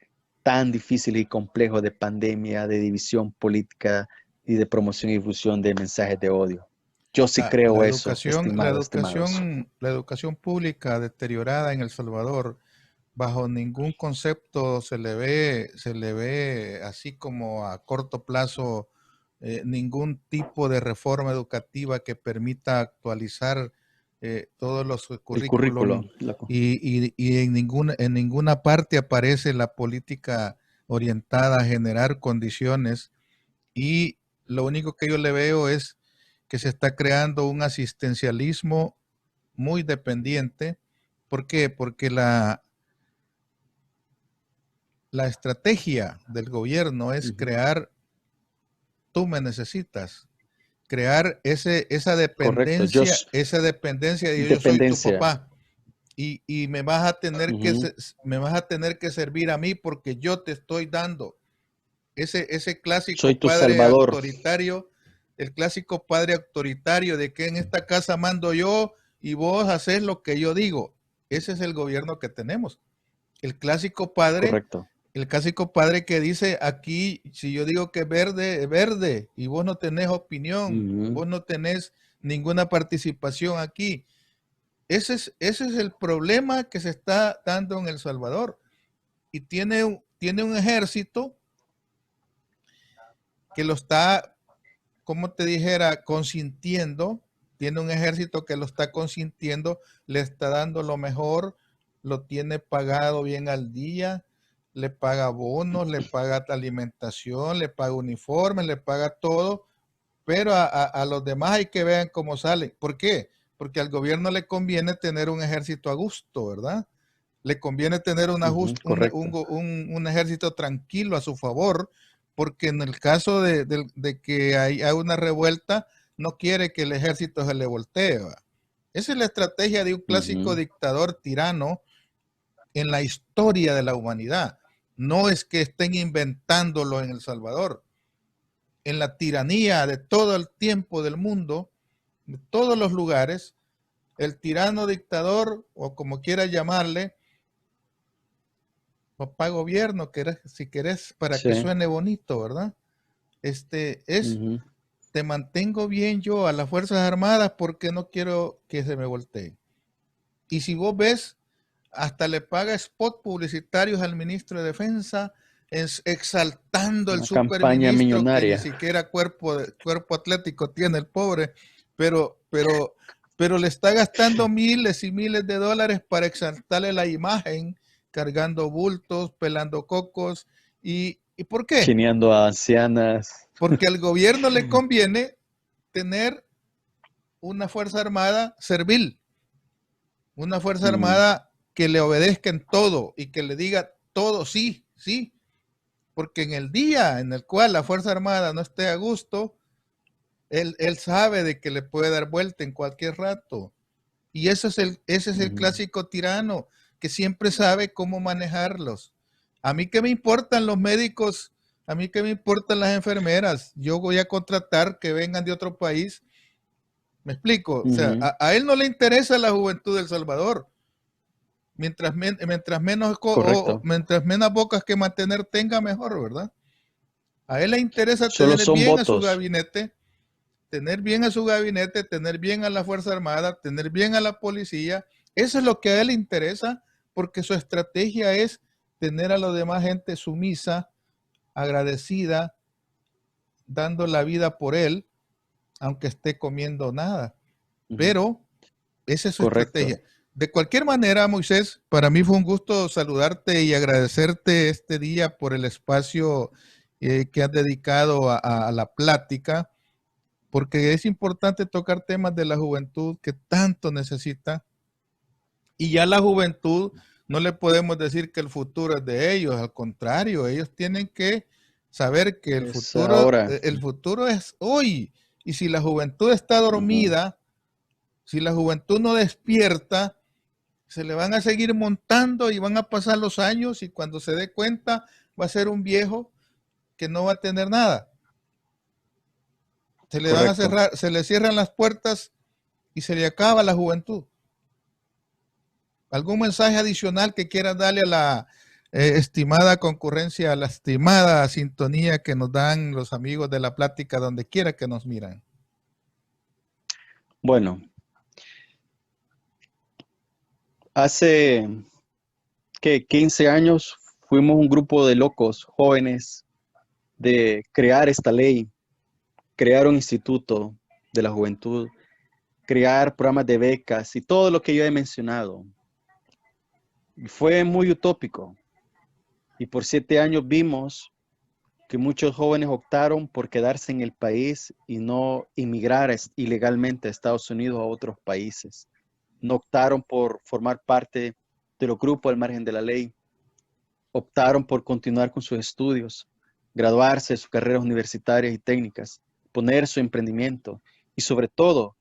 tan difíciles y complejos de pandemia, de división política y de promoción y difusión de mensajes de odio. Yo sí La creo eso, educación, estimados. la educación pública deteriorada en El Salvador, bajo ningún concepto se le ve así como a corto plazo ningún tipo de reforma educativa que permita actualizar todos los El currículum currículo. y en ninguna parte aparece la política orientada a generar condiciones y lo único que yo le veo es que se está creando un asistencialismo muy dependiente. ¿Por qué? Porque la estrategia del gobierno es crear, tú me necesitas, crear Correcto. esa dependencia de yo soy tu Dependencia. papá y me vas a tener que servir a mí porque yo te estoy dando ese Soy clásico tu padre salvador. autoritario, el clásico padre autoritario de que en esta casa mando yo y vos haces lo que yo digo. Ese es el gobierno que tenemos. El clásico padre, Correcto. el clásico padre que dice aquí, si yo digo que verde, es verde, y vos no tenés opinión, vos no tenés ninguna participación aquí. Ese es el problema que se está dando en El Salvador. Y tiene un ejército que lo está, como te dijera, consintiendo, tiene un ejército que lo está consintiendo, le está dando lo mejor, lo tiene pagado bien al día, le paga bonos, le paga alimentación, le paga uniformes, le paga todo, pero a los demás hay que vean cómo salen. ¿Por qué? Porque al gobierno le conviene tener un ejército a gusto, ¿verdad? Le conviene tener Correcto. un ejército tranquilo a su favor, porque en el caso de que hay una revuelta, no quiere que el ejército se le voltee. ¿Va? Esa es la estrategia de un clásico dictador tirano en la historia de la humanidad. No es que estén inventándolo en El Salvador. En la tiranía de todo el tiempo del mundo, de todos los lugares, el tirano dictador, o como quiera llamarle, papá gobierno, si querés, para que Sí. suene bonito, ¿verdad? Es te mantengo bien yo a las Fuerzas Armadas porque no quiero que se me voltee. Y si vos ves, hasta le paga spot publicitarios al ministro de Defensa, exaltando al Una campaña superministro que ni millonaria. siquiera cuerpo atlético tiene el pobre, pero, pero, pero le está gastando miles y miles de dólares para exaltarle la imagen, cargando bultos, pelando cocos. ¿Y por qué? Chineando a ancianas. Porque al gobierno le conviene tener una Fuerza Armada servil, una Fuerza Mm, Armada que le obedezca en todo y que le diga todo sí, sí, porque en el día en el cual la Fuerza Armada no esté a gusto, él sabe de que le puede dar vuelta en cualquier rato. Y ese es el mm. clásico tirano que siempre sabe cómo manejarlos. A mí qué me importan los médicos, a mí qué me importan las enfermeras. Yo voy a contratar que vengan de otro país. Me explico. O sea, Ujú, a él no le interesa la juventud del Salvador. correcto. Mientras menos bocas que mantener tenga, mejor, ¿verdad? A él le interesa Solo tener son bien a su votos. gabinete, tener bien a su gabinete, tener bien a la Fuerza Armada, tener bien a la policía. Eso es lo que a él le interesa, porque su estrategia es tener a la demás gente sumisa, agradecida, dando la vida por él, aunque esté comiendo nada. Ujú, Pero esa es su correcto. estrategia. De cualquier manera, Moisés, para mí fue un gusto saludarte y agradecerte este día por el espacio que has dedicado a la plática, porque es importante tocar temas de la juventud que tanto necesita. Y ya la juventud no le podemos decir que el futuro es de ellos, al contrario, ellos tienen que saber que Es ahora. el futuro es hoy. Y si la juventud está Ujú, dormida, si la juventud no despierta, se le van a seguir montando y van a pasar los años y cuando se dé cuenta va a ser un viejo que no va a tener nada. Se le van a correcto. cerrar, se le cierran las puertas y se le acaba la juventud. ¿Algún mensaje adicional que quieras darle a la estimada concurrencia, a la estimada sintonía que nos dan los amigos de la plática donde quiera que nos miran? Bueno, hace que 15 años fuimos un grupo de locos, jóvenes, de crear esta ley, crear un instituto de la juventud, crear programas de becas y todo lo que yo he mencionado. Y fue muy utópico. Y por 7 años vimos que muchos jóvenes optaron por quedarse en el país y no inmigrar ilegalmente a Estados Unidos o a otros países. No optaron por formar parte de los grupos al margen de la ley. Optaron por continuar con sus estudios, graduarse de sus carreras universitarias y técnicas, poner su emprendimiento y sobre todo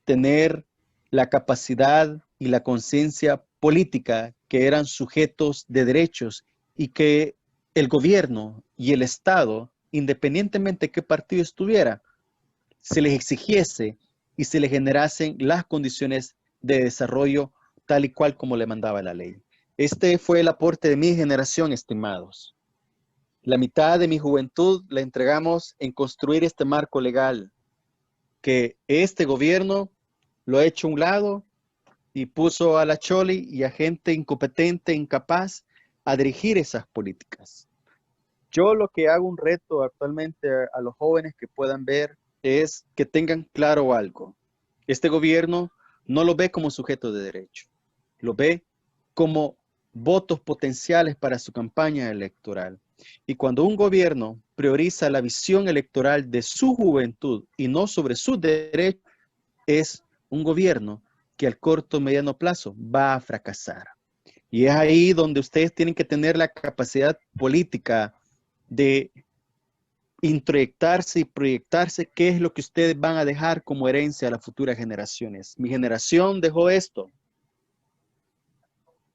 tener la capacidad y la conciencia política que eran sujetos de derechos y que el gobierno y el Estado, independientemente de qué partido estuviera, se les exigiese y se les generasen las condiciones de desarrollo tal y cual como le mandaba la ley. Este fue el aporte de mi generación, estimados. La mitad de mi juventud la entregamos en construir este marco legal que este gobierno lo ha hecho a un lado y puso a la Choli y a gente incompetente, incapaz, a dirigir esas políticas. Yo lo que hago un reto actualmente a los jóvenes que puedan ver es que tengan claro algo. Este gobierno no lo ve como sujeto de derecho, lo ve como votos potenciales para su campaña electoral. Y cuando un gobierno prioriza la visión electoral de su juventud y no sobre sus derechos, es un gobierno que al corto o mediano plazo va a fracasar. Y es ahí donde ustedes tienen que tener la capacidad política de introyectarse y proyectarse qué es lo que ustedes van a dejar como herencia a las futuras generaciones. Mi generación dejó esto.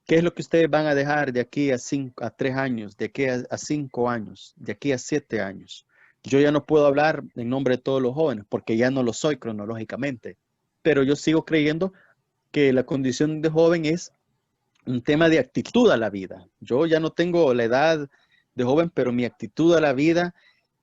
¿Qué es lo que ustedes van a dejar de aquí a 3 años, de aquí a 5 años, de aquí a 7 años? Yo ya no puedo hablar en nombre de todos los jóvenes porque ya no lo soy cronológicamente, pero yo sigo creyendo que la condición de joven es un tema de actitud a la vida. Yo ya no tengo la edad de joven, pero mi actitud a la vida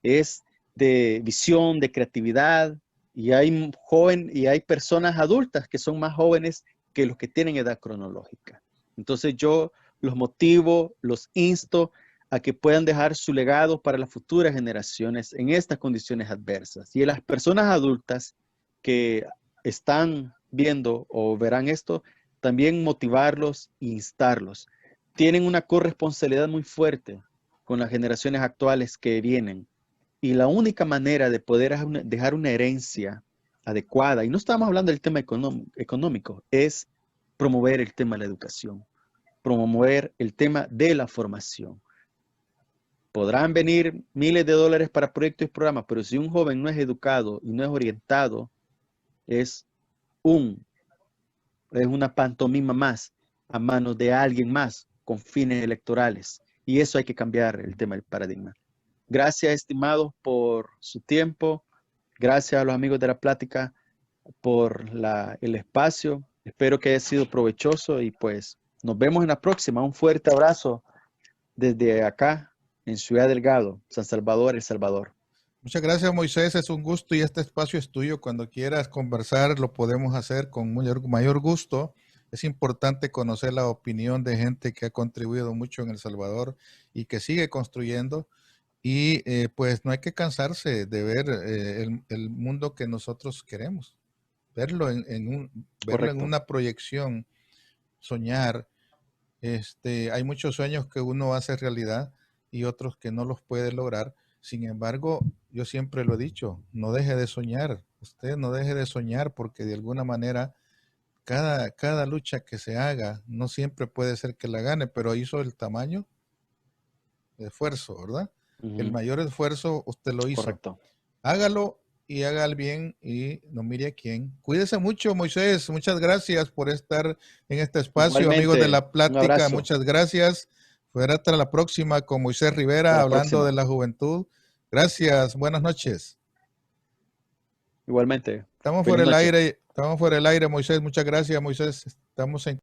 es de visión, de creatividad, y hay personas adultas que son más jóvenes que los que tienen edad cronológica. Entonces yo los motivo, los insto a que puedan dejar su legado para las futuras generaciones en estas condiciones adversas. Y a las personas adultas que están viendo o verán esto, también motivarlos e instarlos. Tienen una corresponsabilidad muy fuerte con las generaciones actuales que vienen. Y la única manera de poder dejar una herencia adecuada, y no estamos hablando del tema económico, es promover el tema de la educación, promover el tema de la formación. Podrán venir miles de dólares para proyectos y programas, pero si un joven no es educado y no es orientado, es una pantomima más a manos de alguien más con fines electorales. Y eso hay que cambiar el tema del paradigma. Gracias, estimados, por su tiempo. Gracias a los amigos de la plática por el espacio. Espero que haya sido provechoso y pues nos vemos en la próxima. Un fuerte abrazo desde acá en Ciudad Delgado, San Salvador, El Salvador. Muchas gracias, Moisés. Es un gusto y este espacio es tuyo. Cuando quieras conversar, lo podemos hacer con mayor gusto. Es importante conocer la opinión de gente que ha contribuido mucho en El Salvador y que sigue construyendo. Y pues no hay que cansarse de ver el mundo que nosotros queremos. Verlo verlo en una proyección, soñar. Hay muchos sueños que uno hace realidad y otros que no los puede lograr. Sin embargo, yo siempre lo he dicho, no deje de soñar. Usted no deje de soñar porque de alguna manera cada lucha que se haga no siempre puede ser que la gane, pero hizo el tamaño de esfuerzo, ¿verdad? El mayor esfuerzo usted lo hizo. Correcto. Hágalo y haga el bien y no mire a quién. Cuídese mucho, Moisés. Muchas gracias por estar en este espacio. Igualmente, amigos de la un plática. abrazo. Muchas gracias. Fuera hasta la próxima con Moisés Rivera, hablando de la juventud. Gracias. Buenas noches. Igualmente. Estamos fuera del aire, Moisés. Muchas gracias, Moisés. Estamos en